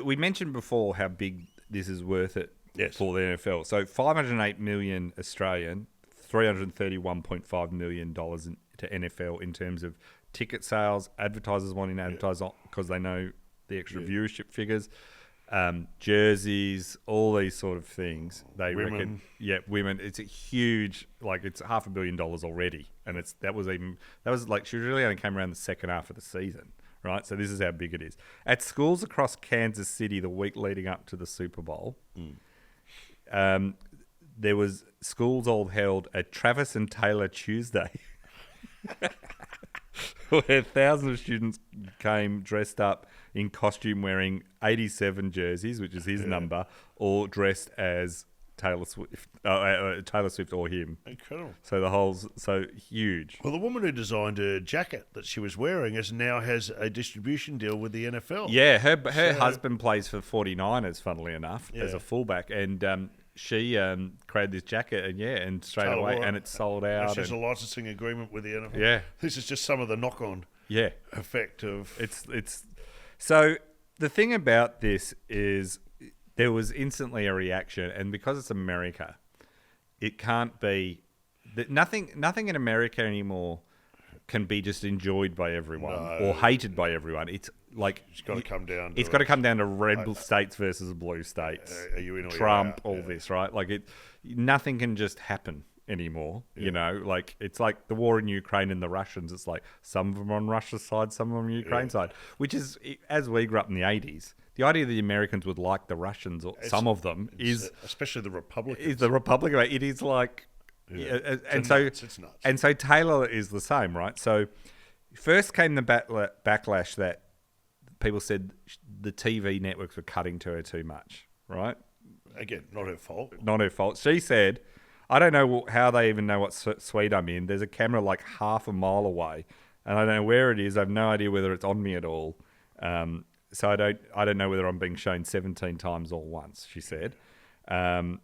we mentioned before how big this is worth it for the NFL. So 508 million Australian, $331.5 million to NFL in terms of ticket sales, advertisers wanting to advertise because they know the extra viewership figures, jerseys, all these sort of things. They reckon, women. It's a huge, it's $500 million already, and that was she really only came around the second half of the season, right? So this is how big it is. At schools across Kansas City the week leading up to the Super Bowl, there was schools all held a Travis and Taylor Tuesday. Where thousands of students came dressed up in costume wearing 87 jerseys, which is his number, or dressed as Taylor Swift or him. Incredible. So huge. Well, the woman who designed her jacket that she was wearing now has a distribution deal with the NFL. Yeah, her husband plays for 49ers, funnily enough, as a fullback, and she created this jacket, and straight away, and it's sold out. She has a licensing agreement with the NFL. Yeah, this is just some of the knock-on effect of it's. So the thing about this is there was instantly a reaction, and because it's America, it can't be nothing in America anymore can be just enjoyed by everyone or hated by everyone. It's it's got to come down. It's got to come down to red states versus blue states. Are you in or Trump? All this, right? Nothing can just happen anymore. It's like the war in Ukraine and the Russians. It's like some of them are on Russia's side, some of them on Ukraine's side. Which is, as we grew up in the 80s, the idea that the Americans would like the Russians, or some of them, is especially the Republicans. Is the Republican? It is like. Yeah. It's nuts. And so Taylor is the same, right? So first came the backlash that people said the TV networks were cutting to her too much, right? Again, not her fault. Not her fault. She said, I don't know how they even know what suite I'm in. There's a camera like half a mile away, and I don't know where it is. I have no idea whether it's on me at all. So I don't know whether I'm being shown 17 times all once, she said. I'm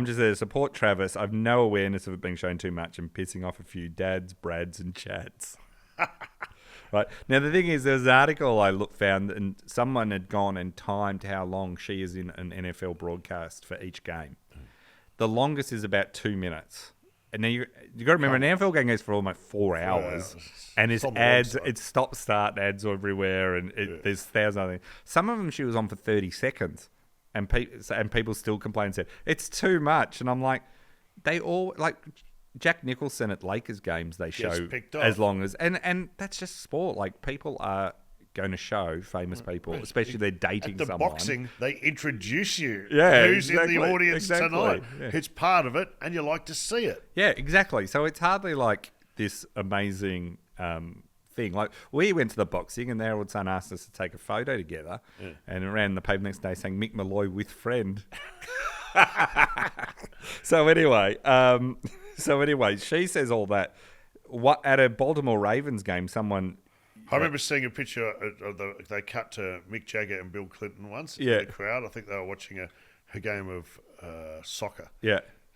just there to support Travis. I've no awareness of it being shown too much and pissing off a few dads, Brads, and Chads. Right. Now, the thing is, there was an article I found, and someone had gone and timed how long she is in an NFL broadcast for each game. The longest is about 2 minutes. And now you got to remember, an NFL game goes for almost 4 hours. And it's ads, it's stop-start ads everywhere, and there's thousands of things. Some of them she was on for 30 seconds, and people still complain and said, it's too much. And I'm like, they all, like, Jack Nicholson at Lakers games, they show as long as, and that's just sport. Like, people are going to show famous people, especially they're dating at the someone. Boxing, they introduce you. Yeah, who's in the audience tonight. Yeah. It's part of it, and you like to see it. Yeah, exactly. So it's hardly like this amazing thing. Like, we went to the boxing, and their old son asked us to take a photo together, and around the paper next day saying Mick Malloy with friend. So anyway, she says all that. What at a Baltimore Ravens game, someone. I remember seeing a picture they cut to Mick Jagger and Bill Clinton once in the crowd. I think they were watching a game of soccer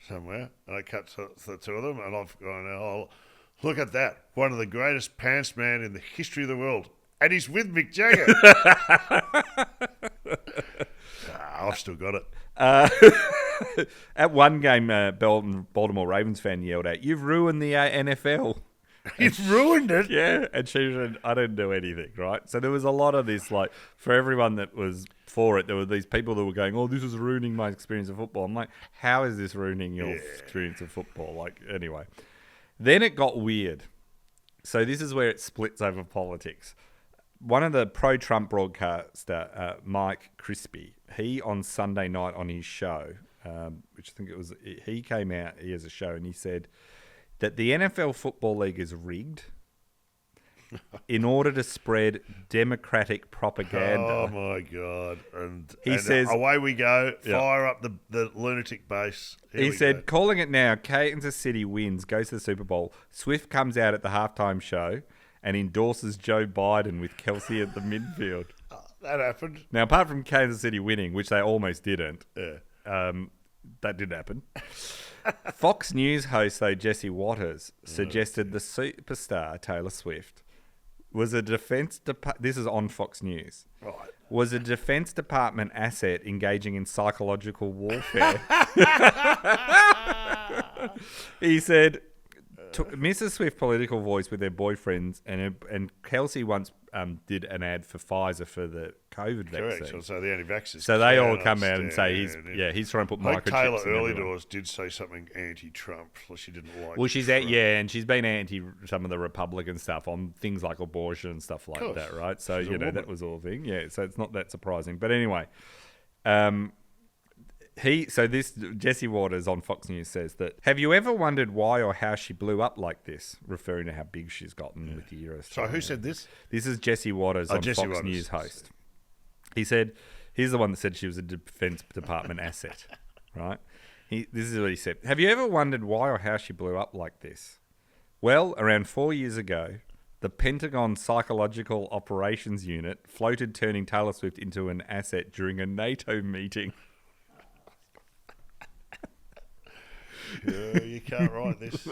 somewhere. And I cut to the two of them, and I've gone, oh, look at that. One of the greatest pants man in the history of the world. And he's with Mick Jagger. I've still got it. At one game, Baltimore Ravens fan yelled out, "You've ruined the NFL." You've ruined it. Yeah, and she said, I didn't do anything, right? So there was a lot of this, like, for everyone that was for it, there were these people that were going, oh, this is ruining my experience of football. I'm like, how is this ruining your experience of football? Like, anyway. Then it got weird. So this is where it splits over politics. One of the pro-Trump broadcaster, Mike Crispy, he on Sunday night on his show, which I think it was, he came out, he has a show, and he said that the NFL Football League is rigged in order to spread democratic propaganda. Oh, my God. And he says, away we go. Fire up the lunatic base. He said, calling it now, Kansas City wins, goes to the Super Bowl. Swift comes out at the halftime show and endorses Joe Biden with Kelsey at the midfield. That happened. Now, apart from Kansas City winning, which they almost didn't, that did happen. Fox News host, though, Jesse Waters, suggested the superstar Taylor Swift was a this is on Fox News, right? Was a Defense Department asset engaging in psychological warfare. He said, Mrs. Swift political voice with their boyfriends, and Kelsey once did an ad for Pfizer for the COVID vaccine. Correct. So the anti-vaxxers. So they all come out and say he's trying to put microchips. Taylor early doors did say something anti-Trump. She didn't like. Well, she's and she's been anti some of the Republican stuff on things like abortion and stuff like that, right? So that was all thing. Yeah. So it's not that surprising. But anyway, this Jesse Waters on Fox News says that, have you ever wondered why or how she blew up like this, referring to how big she's gotten with the years. So who said this? This is Jesse Waters Fox News host. He said, he's the one that said she was a Defense Department asset, right? This is what he said. Have you ever wondered why or how she blew up like this? Well, around 4 years ago, the Pentagon Psychological Operations Unit floated turning Taylor Swift into an asset during a NATO meeting. You can't write this.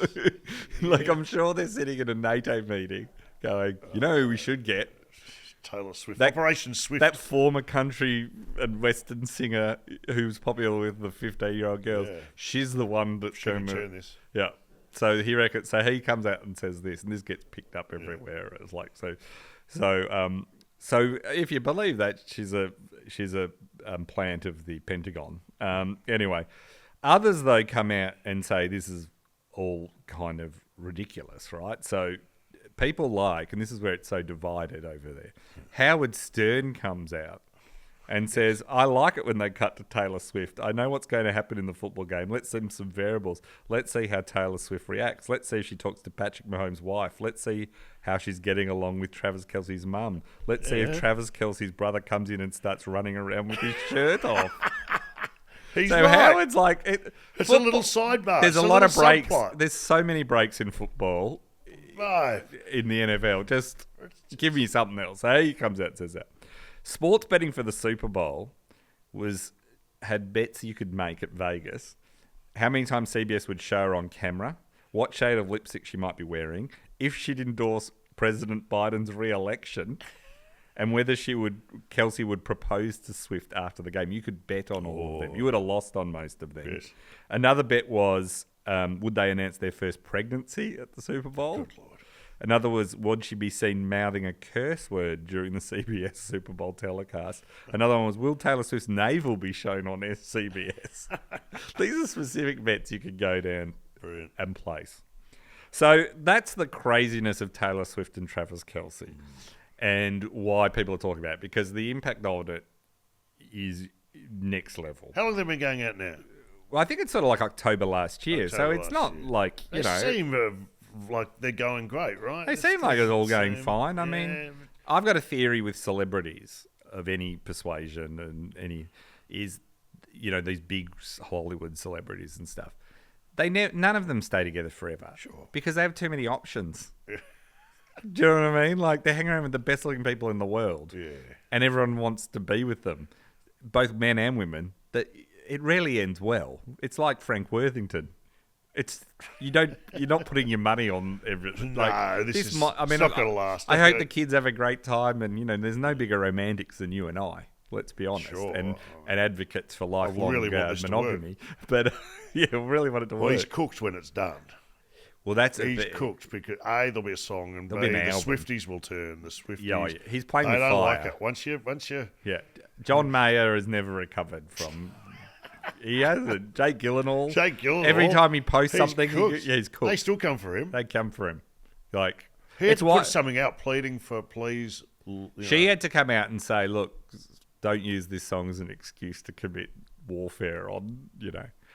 Like, I'm sure they're sitting in a NATO meeting going, who we should get? Taylor Swift. Operation Swift. That former country and Western singer who's popular with the 15-year-old girls. Yeah. She's the one that's going to turn this. Yeah. So he reckons. So he comes out and says this, and this gets picked up everywhere. It's like so. So if you believe that, she's a plant of the Pentagon. Anyway. Others, though, come out and say this is all kind of ridiculous, right? So people and this is where it's so divided over there, Howard Stern comes out and says, I like it when they cut to Taylor Swift. I know what's going to happen in the football game. Let's see some variables. Let's see how Taylor Swift reacts. Let's see if she talks to Patrick Mahomes' wife. Let's see how she's getting along with Travis Kelce's mum. Let's see if Travis Kelce's brother comes in and starts running around with his shirt off. He's So right. Howard's like... It's a little sidebar. There's It's a lot of little breaks. subplot. There's so many breaks in football, No. in the NFL. Just give me something else. Hey, he comes out and says that. Sports betting for the Super Bowl had bets you could make at Vegas. How many times CBS would show her on camera, what shade of lipstick she might be wearing, if she'd endorse President Biden's re-election, and whether Kelsey would propose to Swift after the game. You could bet on all of them. You would have lost on most of them. Yes. Another bet was, would they announce their first pregnancy at the Super Bowl? Good Lord. Another was, would she be seen mouthing a curse word during the CBS Super Bowl telecast? Another one was, will Taylor Swift's navel be shown on CBS? These are specific bets you could go down and place. So that's the craziness of Taylor Swift and Travis Kelce and why people are talking about it, because the impact of it is next level. How long have they been going out now? Well, I think it's sort of like October last year, so it's not like, They seem like they're going great, right? They seem like it's all going fine. I mean, I've got a theory with celebrities of any persuasion and these big Hollywood celebrities and stuff. None of them stay together forever. Sure. Because they have too many options. Do you know what I mean? Like, they hang around with the best looking people in the world. Yeah. And everyone wants to be with them, both men and women. It rarely ends well. It's like Frank Worthington. You're not putting your money on everything. It's not going to last. I hope the kids have a great time, and there's no bigger romantics than you and I. Let's be honest, and advocates for lifelong monogamy. But I really want it to work. Well, he's cooked when it's done. Well, he's cooked because there'll be a song, and B, the Swifties will turn. The Swifties, yeah, he's playing with fire. They don't like it. Once you, yeah. John Mayer has never recovered from. He has it. Jake Gyllenhaal. Every time he posts something, he's cooked. They still come for him. They come for him. Like, he had to put something out pleading for please. She had to come out and say, look, don't use this song as an excuse to commit warfare on,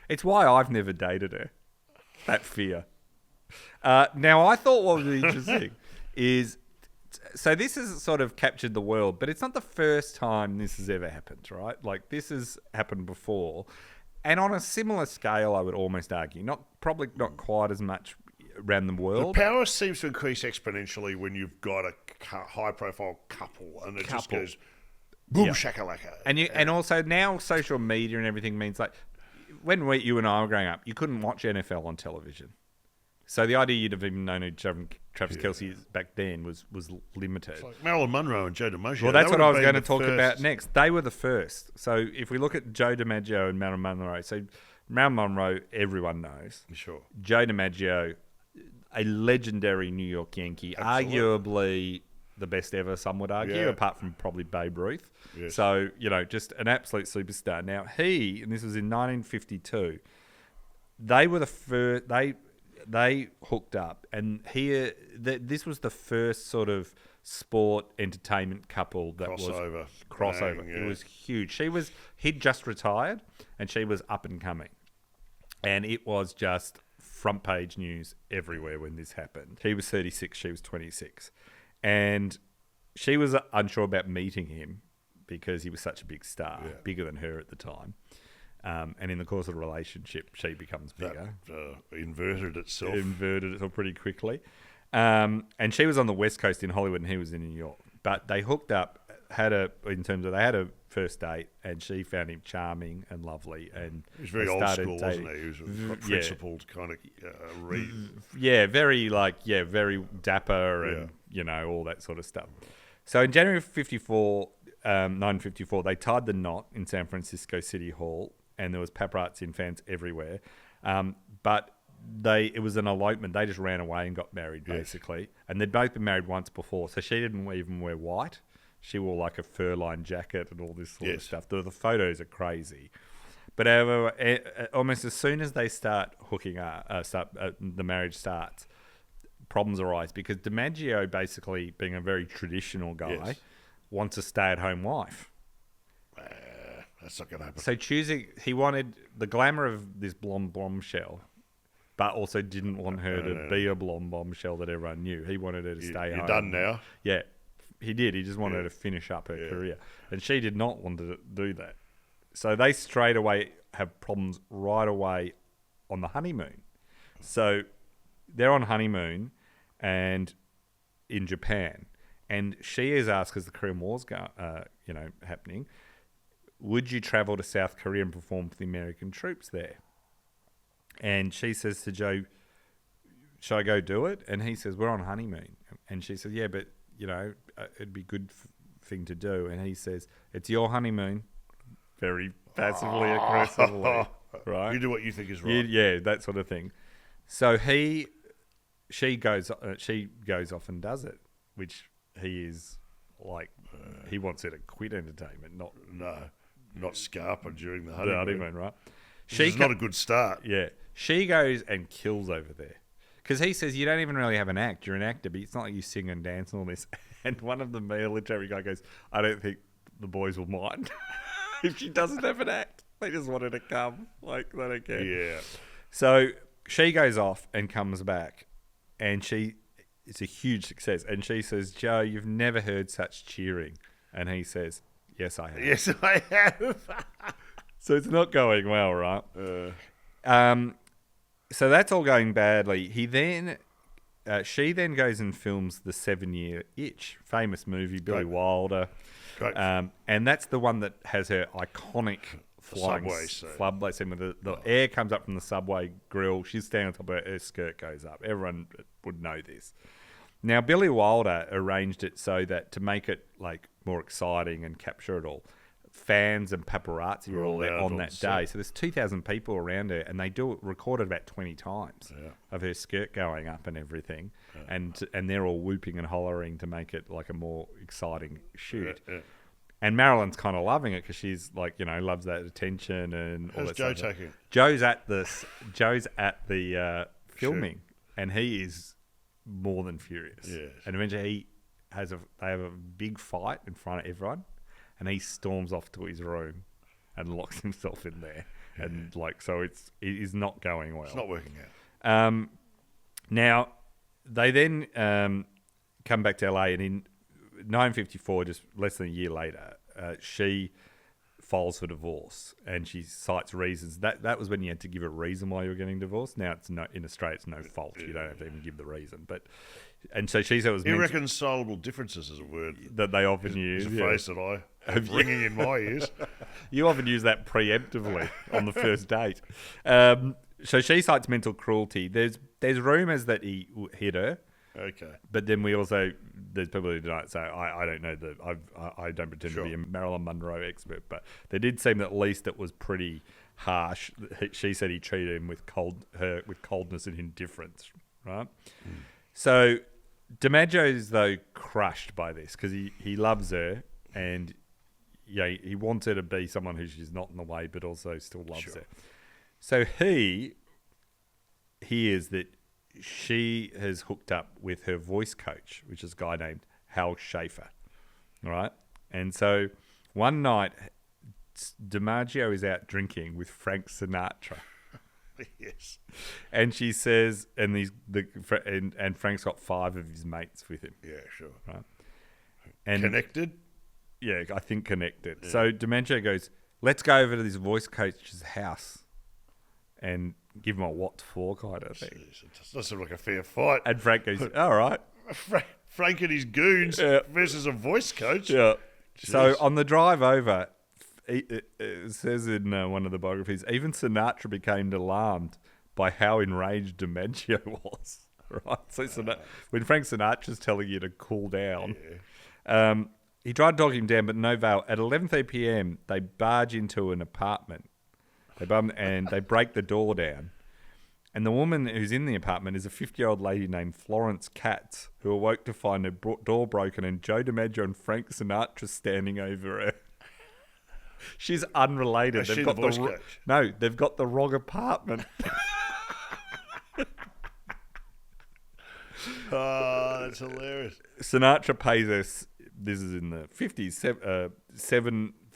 It's why I've never dated her. That fear. Now, I thought what was interesting is, so this has sort of captured the world, but it's not the first time this has ever happened, right? Like, this has happened before. And on a similar scale, I would almost argue. Probably not quite as much around the world. The power seems to increase exponentially when you've got a high-profile couple, and it just goes boom shakalaka. And also now social media and everything means, like, when you and I were growing up, you couldn't watch NFL on television. So the idea you'd have even known who Travis Kelce is back then was limited. It's like Marilyn Monroe and Joe DiMaggio. Well, that's what I was going to talk about next. They were the first. So if we look at Joe DiMaggio and Marilyn Monroe, so Marilyn Monroe, everyone knows. Sure. Joe DiMaggio, a legendary New York Yankee, arguably the best ever, some would argue, apart from probably Babe Ruth. Yes. So, just an absolute superstar. Now, and this was in 1952, they were the first, they hooked up, and this was the first sort of sport entertainment couple that was crossover. Bang, It was huge. He'd just retired, and she was up and coming, and it was just front page news everywhere when this happened. He was 36, she was 26, and she was unsure about meeting him because he was such a big star, bigger than her at the time. And in the course of the relationship, she becomes bigger. That inverted itself pretty quickly. And she was on the West Coast in Hollywood, and he was in New York. But they hooked up, they had a first date, and she found him charming and lovely. And he was very old school, wasn't he? He was a principled kind of very dapper and, all that sort of stuff. So in January of 1954, they tied the knot in San Francisco City Hall, and there was paparazzi and fans everywhere. But it was an elopement. They just ran away and got married, basically. And they'd both been married once before, so she didn't even wear white. She wore like a fur-lined jacket and all this sort of stuff. The photos are crazy. But almost as soon as they start hooking up, the marriage starts, problems arise because DiMaggio, basically being a very traditional guy, wants a stay-at-home wife. That's not going to happen. So he wanted the glamour of this blonde bombshell, but also didn't want her to be a blonde bombshell that everyone knew. He wanted her to stay home. You're done now? Yeah, he did. He just wanted her to finish up her career. And she did not want to do that. So they straight away have problems right away on the honeymoon. So they're on honeymoon and in Japan. And she is asked, because the Korean War's happening, would you travel to South Korea and perform for the American troops there? And she says to Joe, should I go do it? And he says, we're on honeymoon. And she says, yeah, but, it'd be a good thing to do. And he says, it's your honeymoon. Very passively, aggressively. Right? You do what you think is right. Yeah, that sort of thing. So she goes off and does it, which he is like, he wants her to quit entertainment, not Scarpa during the honeymoon. Right? She's not a good start. Yeah. She goes and kills over there. Because he says, you don't even really have an act. You're an actor, but it's not like you sing and dance and all this. And one of the military guy goes, I don't think the boys will mind if she doesn't have an act. They just want her to come. Like, they don't care. Yeah. So she goes off and comes back. And it's a huge success. And she says, Joe, you've never heard such cheering. And he says, yes, I have. Yes, I have. So it's not going well, right? So that's all going badly. She then goes and films The 7-Year Itch, famous movie, Billy Wilder. Great. And that's the one that has her iconic subway scene where the air comes up from the subway grill. She's standing on top of her skirt goes up. Everyone would know this. Now, Billy Wilder arranged it so that to make it like more exciting and capture it all, fans and paparazzi were all there on that day. So there's 2,000 people around her, and they record it about 20 times of her skirt going up and everything, and they're all whooping and hollering to make it like a more exciting shoot. And Marilyn's kind of loving it because she's like, loves that attention and all that. How's Joe taking it? Joe's at the filming, and he is more than furious. Yes. And eventually they have a big fight in front of everyone. And he storms off to his room and locks himself in there. Yeah. And so it is not going well. It's not working out. Now, they then come back to LA, and in 1954, just less than a year later, she files for divorce, and she cites reasons. That was when you had to give a reason why you were getting divorced. Now in Australia, it's no fault. You don't have to even give the reason. And so she said it was irreconcilable differences is a word that they often use. It's a phrase that I have ringing in my ears. You often use that preemptively on the first date. So she cites mental cruelty. There's rumours that he hit her. Okay. But then there's people who deny it. So I don't know I don't pretend to be a Marilyn Monroe expert, but there did seem that at least it was pretty harsh. She said he treated him with coldness and indifference, right? So DiMaggio is though crushed by this because he loves her and he wants her to be someone who she's not in the way, but also still loves her. So he hears that she has hooked up with her voice coach, which is a guy named Hal Schaefer, right? And so one night, DiMaggio is out drinking with Frank Sinatra. Yes. And she says, and Frank's got 5 of his mates with him. Yeah, sure. Right. And connected? Yeah, I think connected. Yeah. So DiMaggio goes, let's go over to this voice coach's house and give him a what for kind of thing. Jeez, that sounds like a fair fight. And Frank goes, all right. Frank and his goons versus a voice coach? Yeah. Jeez. So on the drive over, it says in one of the biographies, even Sinatra became alarmed by how enraged DiMaggio was. Right? So when Frank Sinatra's telling you to cool down, he tried talking him down, but no avail. At 11:30 p.m., they barge into an apartment. They break the door down. And the woman who's in the apartment is a 50-year-old lady named Florence Katz, who awoke to find her door broken and Joe DiMaggio and Frank Sinatra standing over her. She's unrelated. Is she the voice coach? No, they've got the wrong apartment. Oh, that's hilarious. Sinatra pays us, this is in the 50s,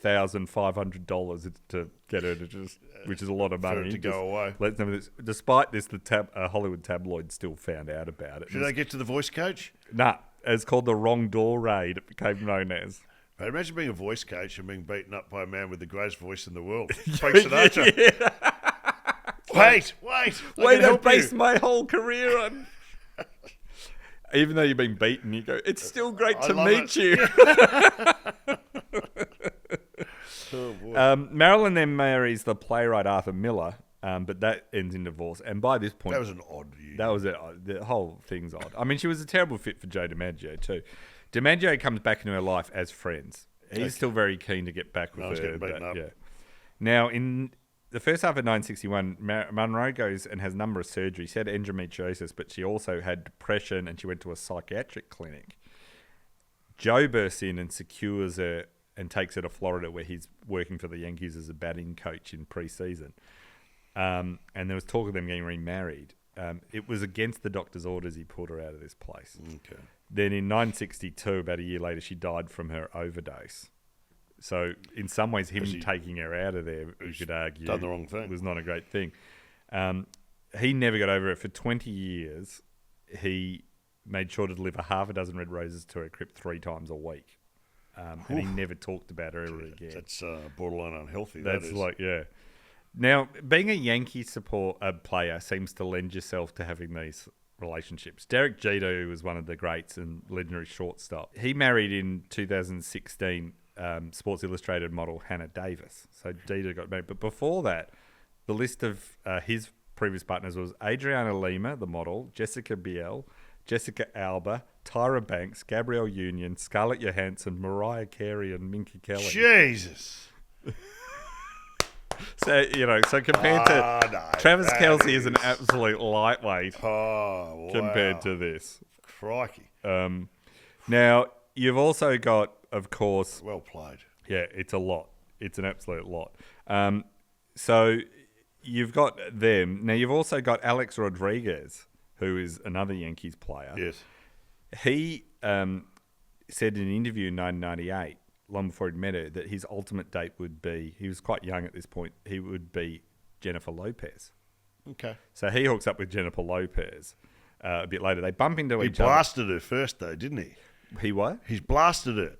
$1,500 to get her to just, which is a lot of money, for it to go away. Let's know this. Despite this, the Hollywood tabloid still found out about it. Did they get to the voice coach? Nah, it's called the wrong door raid. It became known as. But imagine being a voice coach and being beaten up by a man with the greatest voice in the world, Frank Sinatra. Wait! I based my whole career on. Even though you've been beaten, you go, it's still great to meet you. Oh, boy. Marilyn then marries the playwright Arthur Miller, but that ends in divorce. And by this point... That was an odd view. That was it. The whole thing's odd. I mean, she was a terrible fit for Joe DiMaggio, too. DiMaggio comes back into her life as friends. He's still very keen to get back with her. Getting beaten up. Yeah. Now, in the first half of 1961, Monroe goes and has a number of surgeries. She had endometriosis, but she also had depression, and she went to a psychiatric clinic. Joe bursts in and secures her and takes her to Florida, where he's working for the Yankees as a batting coach in pre-season. And there was talk of them getting remarried. It was against the doctor's orders he pulled her out of this place. Okay. Then in 1962, about a year later, she died from her overdose. So in some ways, him taking her out of there, you could argue, done the wrong thing. Was not a great thing. He never got over it. For 20 years, he made sure to deliver half a dozen red roses to her crypt 3 times a week. And he never talked about her ever again. That's borderline unhealthy. That's yeah. Now, being a Yankee player seems to lend yourself to having these relationships. Derek Jeter, who was one of the greats and legendary shortstop, he married in 2016 Sports Illustrated model Hannah Davis. So Jeter got married. But before that, the list of his previous partners was Adriana Lima, the model, Jessica Biel, Jessica Alba, Tyra Banks, Gabrielle Union, Scarlett Johansson, Mariah Carey, and Minka Kelly. Jesus. So, compared to Travis Kelce is an absolute lightweight compared to this. Crikey. Now, you've also got, of course... Well played. Yeah, it's a lot. It's an absolute lot. So you've got them. Now, you've also got Alex Rodriguez, who is another Yankees player. Yes. He said in an interview in 1998, long before he'd met her, that his ultimate date would be, he was quite young at this point, he would be Jennifer Lopez. Okay. So he hooks up with Jennifer Lopez a bit later. They bump into each other. He blasted her first, though, didn't he? He what? He's blasted it.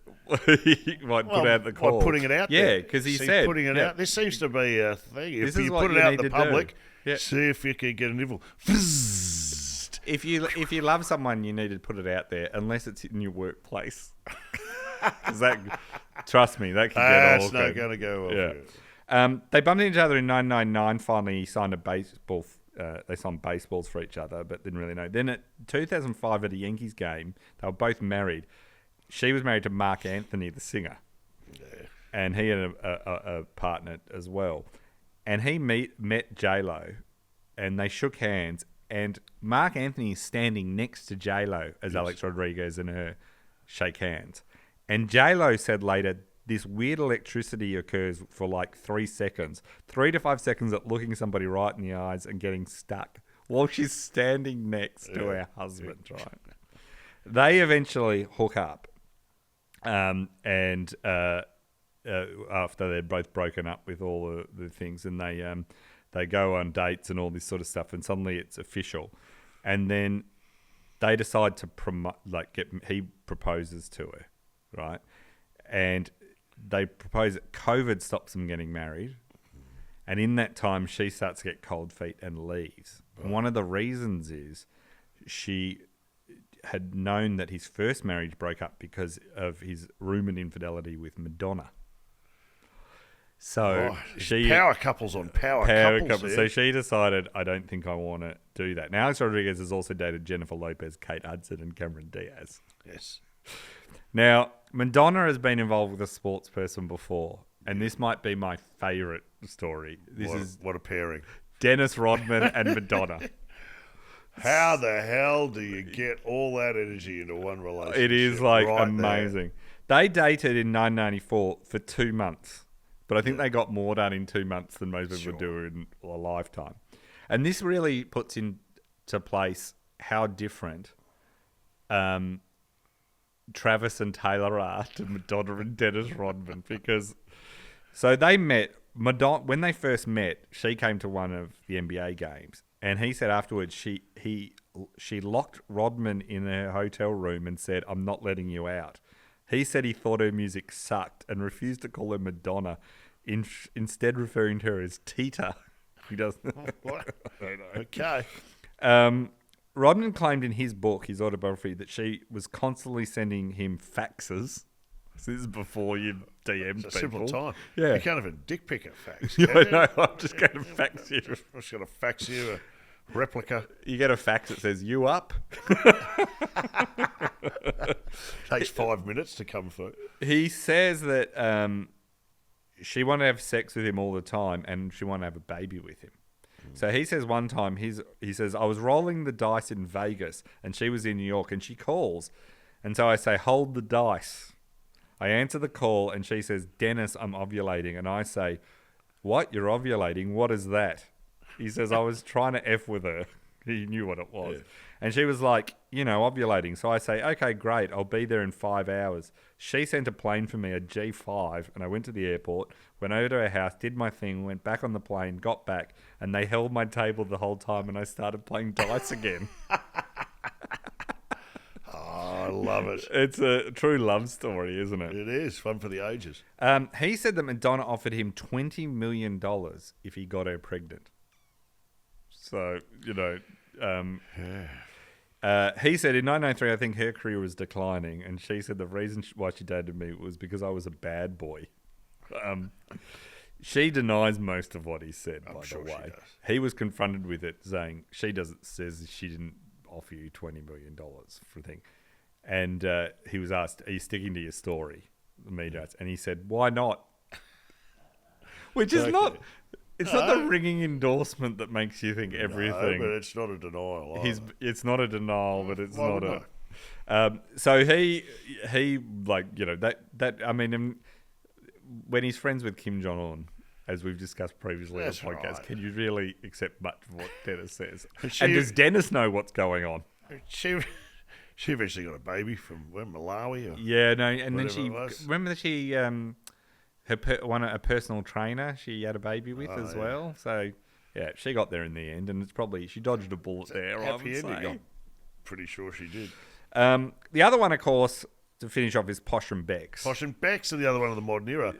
He might put out the call. Putting it out there. Yeah, because he said... putting it out. This seems to be a thing. If you put it out in the public, see if you can get a nibble. If you love someone, you need to put it out there, unless it's in your workplace. Because trust me, that can get awkward. That's not going to go well. Yeah. They bumped into each other in 1999. Finally, signed a baseball. They signed baseballs for each other, but didn't really know. Then at 2005 at a Yankees game, they were both married. She was married to Mark Anthony, the singer, and he had a partner as well. And he met J-Lo, and they shook hands. And Mark Anthony is standing next to J-Lo as Alex Rodriguez and her shake hands. And J-Lo said later, this weird electricity occurs for like 3 seconds. 3 to 5 seconds at looking somebody right in the eyes and getting stuck while she's standing next to her husband, right? They eventually hook up. And after they're both broken up with all the things, and they go on dates and all this sort of stuff, and suddenly it's official. And then they decide to he proposes to her, right? And they propose that COVID stops them getting married. And in that time, she starts to get cold feet and leaves. Right. One of the reasons is she had known that his first marriage broke up because of his rumoured infidelity with Madonna. So power couples on power couples. So she decided, I don't think I want to do that. Now, Alex Rodriguez has also dated Jennifer Lopez, Kate Hudson, and Cameron Diaz. Yes. Now, Madonna has been involved with a sports person before, and this might be my favourite story. What a pairing. Denis Rodman and Madonna. How the hell do you get all that energy into one relationship? It is amazing. There. They dated in 1994 for 2 months. But I think they got more done in 2 months than most people do in a lifetime. And this really puts into place how different Travis and Taylor are to Madonna and Denis Rodman, because So they met. Madonna, when they first met, she came to one of the NBA games, and he said afterwards she locked Rodman in her hotel room and said, "I'm not letting you out." He said he thought her music sucked and refused to call her Madonna, instead referring to her as Tita. He doesn't. What? Okay. Rodman claimed in his book, his autobiography, that she was constantly sending him faxes. This is before you DM It's a people. simple time. Yeah. You can't have a dick pic at fax. Yeah, can I you? know. I'm just going to fax you. I'm just going to fax you a replica. You get a fax that says, "You up?" Takes 5 minutes to come through. He says that she wanted to have sex with him all the time and she wanted to have a baby with him. So he says one time, he says, "I was rolling the dice in Vegas and she was in New York and she calls. And so I say, 'Hold the dice.' I answer the call and she says, 'Dennis, I'm ovulating.' And I say, 'What? You're ovulating? What is that?' He says, 'I was trying to F with her.'" He knew what it was. Yeah. And she was like, ovulating. So I say, "Okay, great. I'll be there in 5 hours." She sent a plane for me, a G5, and I went to the airport, went over to her house, did my thing, went back on the plane, got back, and they held my table the whole time and I started playing dice again. I love it. It's a true love story, isn't it? It is. Fun for the ages. He said that Madonna offered him $20 million if he got her pregnant. So, he said in 1993, I think her career was declining, and she said the reason why she dated me was because I was a bad boy. She denies most of what he said, by the way. He was confronted with it, saying says she didn't offer you $20 million for a thing. And he was asked, "Are you sticking to your story?" The media asked, and he said, "Why not?" Which is not... It's not the ringing endorsement that makes you think everything. No, but it's not a denial either. It's not a denial, but it's Why not would a... So he when he's friends with Kim Jong-un, as we've discussed previously on the podcast, right. can you really accept much of what Dennis says? She- And does Dennis know what's going on? She eventually got a baby from Malawi. Or Yeah, no, and then whatever it was. remember that she a personal trainer she had a baby with as well. So yeah, she got there in the end, and it's probably she dodged a bullet there. I would Happy ending. say. I'm pretty sure she did. The other one, of course, to finish off, is Posh and Becks. Posh and Becks are the other one of the modern era.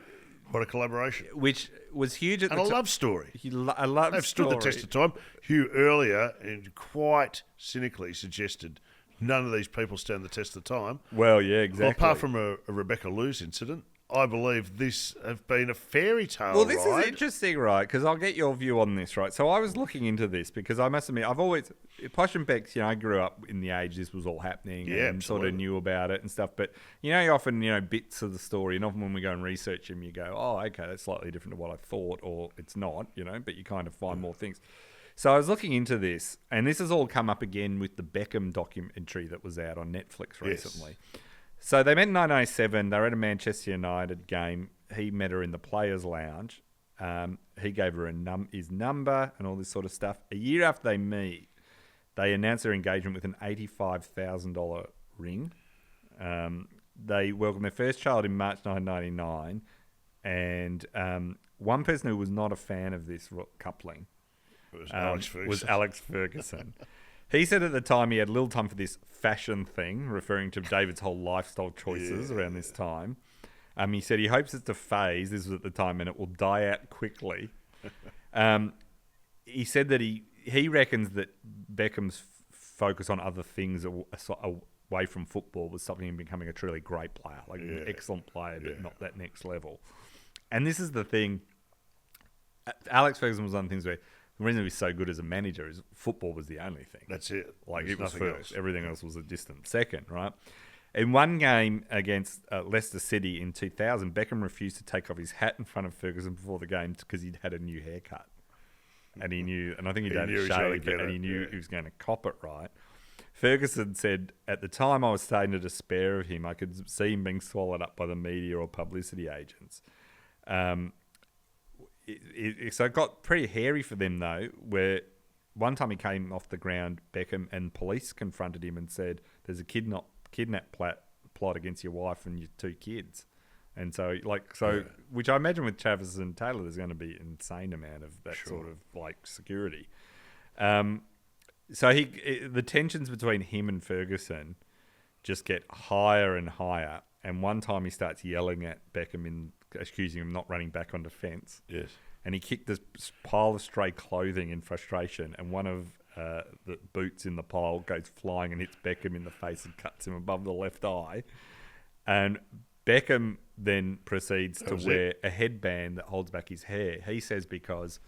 What a collaboration. Which was huge at And the a time. love story. A love They've stood story. the test of time. Hugh earlier and quite cynically suggested none of these people stand the test of time. Well, yeah, exactly. Well, apart from a Rebecca Lewis incident, I believe this has been a fairy tale Well, this ride. is interesting, right? Because I'll get your view on this, right? So I was looking into this because I must admit, I've always... Posh and Becks, I grew up in the age this was all happening and absolutely. sort of knew about it and stuff. But, you often, bits of the story, and often when we go and research them, you go, oh, okay, that's slightly different to what I thought, or it's not, but you kind of find more things. So I was looking into this, and this has all come up again with the Beckham documentary that was out on Netflix recently. Yes. So they met in 1997. They were at a Manchester United game. He met her in the players' lounge. He gave her his number and all this sort of stuff. A year after they meet, they announced their engagement with an $85,000 ring. They welcomed their first child in March 1999. And one person who was not a fan of this coupling was Alex Ferguson. He said at the time he had little time for this fashion thing, referring to David's whole lifestyle choices around this time. He said he hopes it's a phase, this was at the time, and it will die out quickly. He said that he reckons that Beckham's focus on other things away from football was something in becoming a truly great player, like an excellent player, but not that next level. And this is the thing. Alex Ferguson was one of the things where the reason he was so good as a manager is football was the only thing. That's it. Like There's it was nothing first. else. Everything else was a distant second, right? In one game against Leicester City in 2000, Beckham refused to take off his hat in front of Ferguson before the game because he'd had a new haircut. And he knew, and I think he'd had a shave, and he knew he was going to cop it, right? Ferguson said, at the time I was starting to despair of him. I could see him being swallowed up by the media or publicity agents. So it got pretty hairy for them, though, where one time he came off the ground, Beckham, and police confronted him and said, there's a kidnap plot against your wife and your two kids. And so, which I imagine with Travis and Taylor, there's going to be an insane amount of that sort of like security. So the tensions between him and Ferguson just get higher and higher. And one time he starts yelling at Beckham, accusing him not running back on defence. Yes. And he kicked this pile of stray clothing in frustration, and one of the boots in the pile goes flying and hits Beckham in the face and cuts him above the left eye. And Beckham then proceeds to wear a headband that holds back his hair. He says because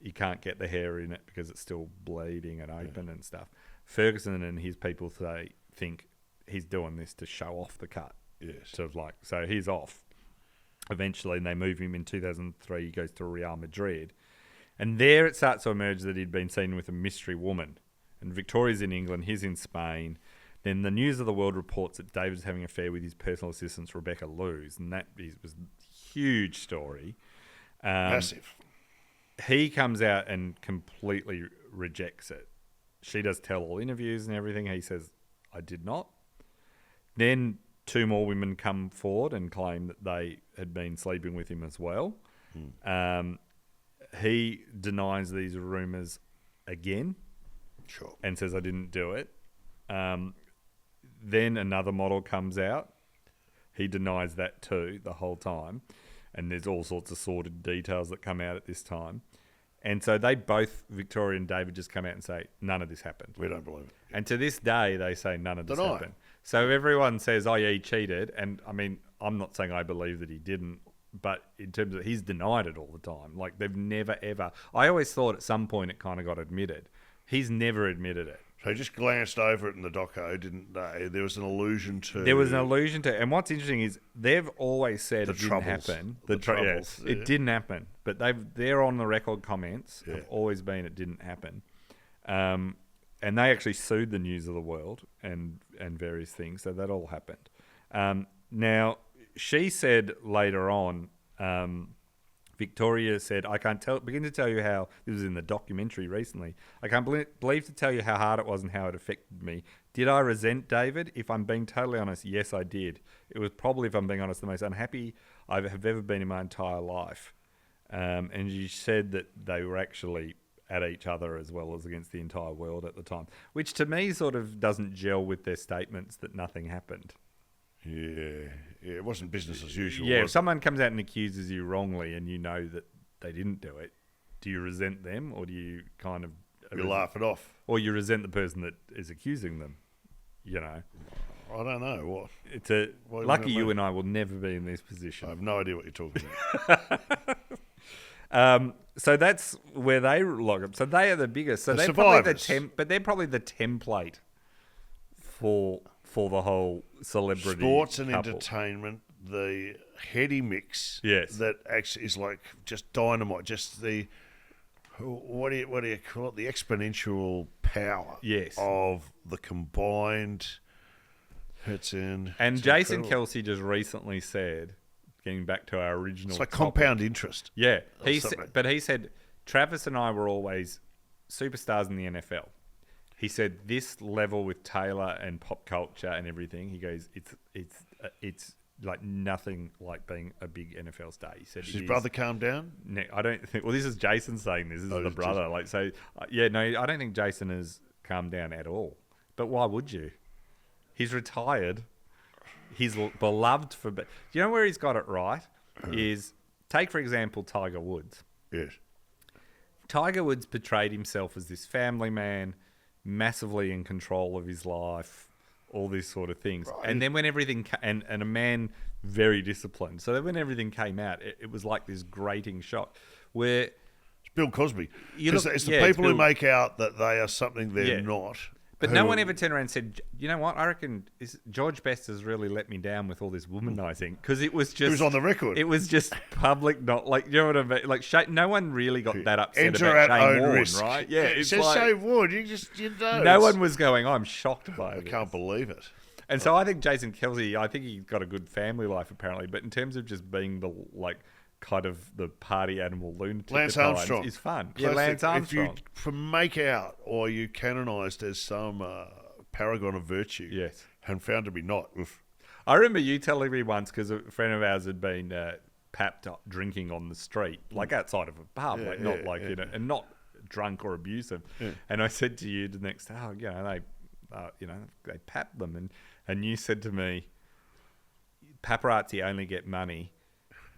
he can't get the hair in it because it's still bleeding and open and stuff. Ferguson and his people think he's doing this to show off the cut. Yes. So he's off. Eventually, and they move him in 2003. He goes to Real Madrid. And there it starts to emerge that he'd been seen with a mystery woman. And Victoria's in England, he's in Spain. Then the News of the World reports that David's having an affair with his personal assistant, Rebecca Luz. And that was a huge story. Massive. He comes out and completely rejects it. She does tell-all interviews and everything. He says, I did not. Then 2 more women come forward and claim that they had been sleeping with him as well. He denies these rumours again. Sure. And says, I didn't do it. Then another model comes out. He denies that too the whole time. And there's all sorts of sordid details that come out at this time. And so they both, Victoria and David, just come out and say, none of this happened. We don't believe it. And to this day, they say none of this happened. So everyone says, oh, yeah, he cheated. And, I mean, I'm not saying I believe that he didn't, but in terms of he's denied it all the time. Like, they've never, ever... I always thought at some point it kind of got admitted. He's never admitted it. So he just glanced over it in the doco, didn't they? There was an allusion to... There was an allusion to... And what's interesting is they've always said it didn't happen. The troubles. Yes, it didn't happen. But they're on the record comments have always been it didn't happen. And they actually sued the News of the World and various things. So that all happened. Now, she said later on... Victoria said, I can't begin to tell you how, this was in the documentary recently, I can't believe to tell you how hard it was and how it affected me. Did I resent David? If I'm being totally honest, yes, I did. It was probably, if I'm being honest, the most unhappy I have ever been in my entire life. And she said that they were actually at each other as well as against the entire world at the time, which to me sort of doesn't gel with their statements that nothing happened. Yeah, it wasn't business as usual. Yeah, if someone comes out and accuses you wrongly and you know that they didn't do it, do you resent them or do you kind of... You laugh it off. Or you resent the person that is accusing them, you know? I don't know. What lucky you and I will never be in this position. I have no idea what you're talking about. So that's where they log up. So they are the biggest. So they're survivors. but they're probably the template for the whole celebrity sports and couple. Entertainment, the heady mix. Yes. That actually is like just dynamite. Just the what do you call it? The exponential power. Yes. Of the combined. It's Jason incredible. Kelsey just recently said, getting back to our original. It's like topic, compound interest. Yeah. He said Travis and I were always superstars in the NFL. He said this level with Taylor and pop culture and everything. He goes, it's like nothing like being a big NFL star. He said, does his brother calm down? No, I don't think. Well, this is Jason saying this. This is the brother. I don't think Jason has calmed down at all. But why would you? He's retired. He's beloved for. Do you know where he's got it right? Is take for example Tiger Woods. Yes. Tiger Woods portrayed himself as this family man, massively in control of his life, all these sort of things. Right. And then when everything and a man very disciplined. So then when everything came out, it was like this grating shock. Where it's Bill Cosby. It's the people who make out that they are something they're not. But no one ever turned around and said, you know what, I reckon George Best has really let me down with all this womanizing. Because it was just... It was on the record. It was just public, not like, you know what I mean? Like, no one really got that upset Enter about at Shane own Warne, risk. right? Yeah, it says like, Shane Warne, you know. No one was going, I'm shocked by it. I can't believe it. And so I think Jason Kelsey, I think he's got a good family life apparently, but in terms of just being the, like, kind of the party animal lunatic Lance Armstrong is fun. Classic. Yeah, Lance Armstrong. If you make out or you canonised as some... paragon of virtue, yes, and found to be not. Oof. I remember you telling me once, because a friend of ours had been papped up drinking on the street, like outside of a pub, and not drunk or abusive. Yeah. And I said to you the next day, they papped them, and you said to me, paparazzi only get money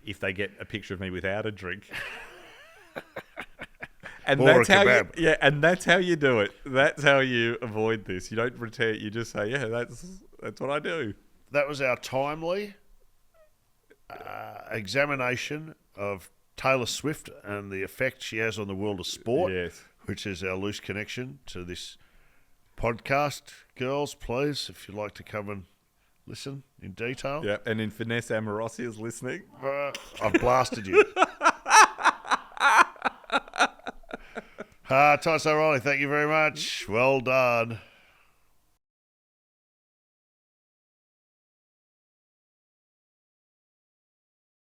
if they get a picture of me without a drink. And or that's a kebab. and that's how you do it. That's how you avoid this. You don't pretend. You just say, "Yeah, that's what I do." That was our timely examination of Taylor Swift and the effect she has on the world of sport, which is our loose connection to this podcast. Girls, please, if you'd like to come and listen in detail. Yeah, and if Vanessa Amorossi is listening, I've blasted you. Titus O'Reilly, thank you very much. Well done.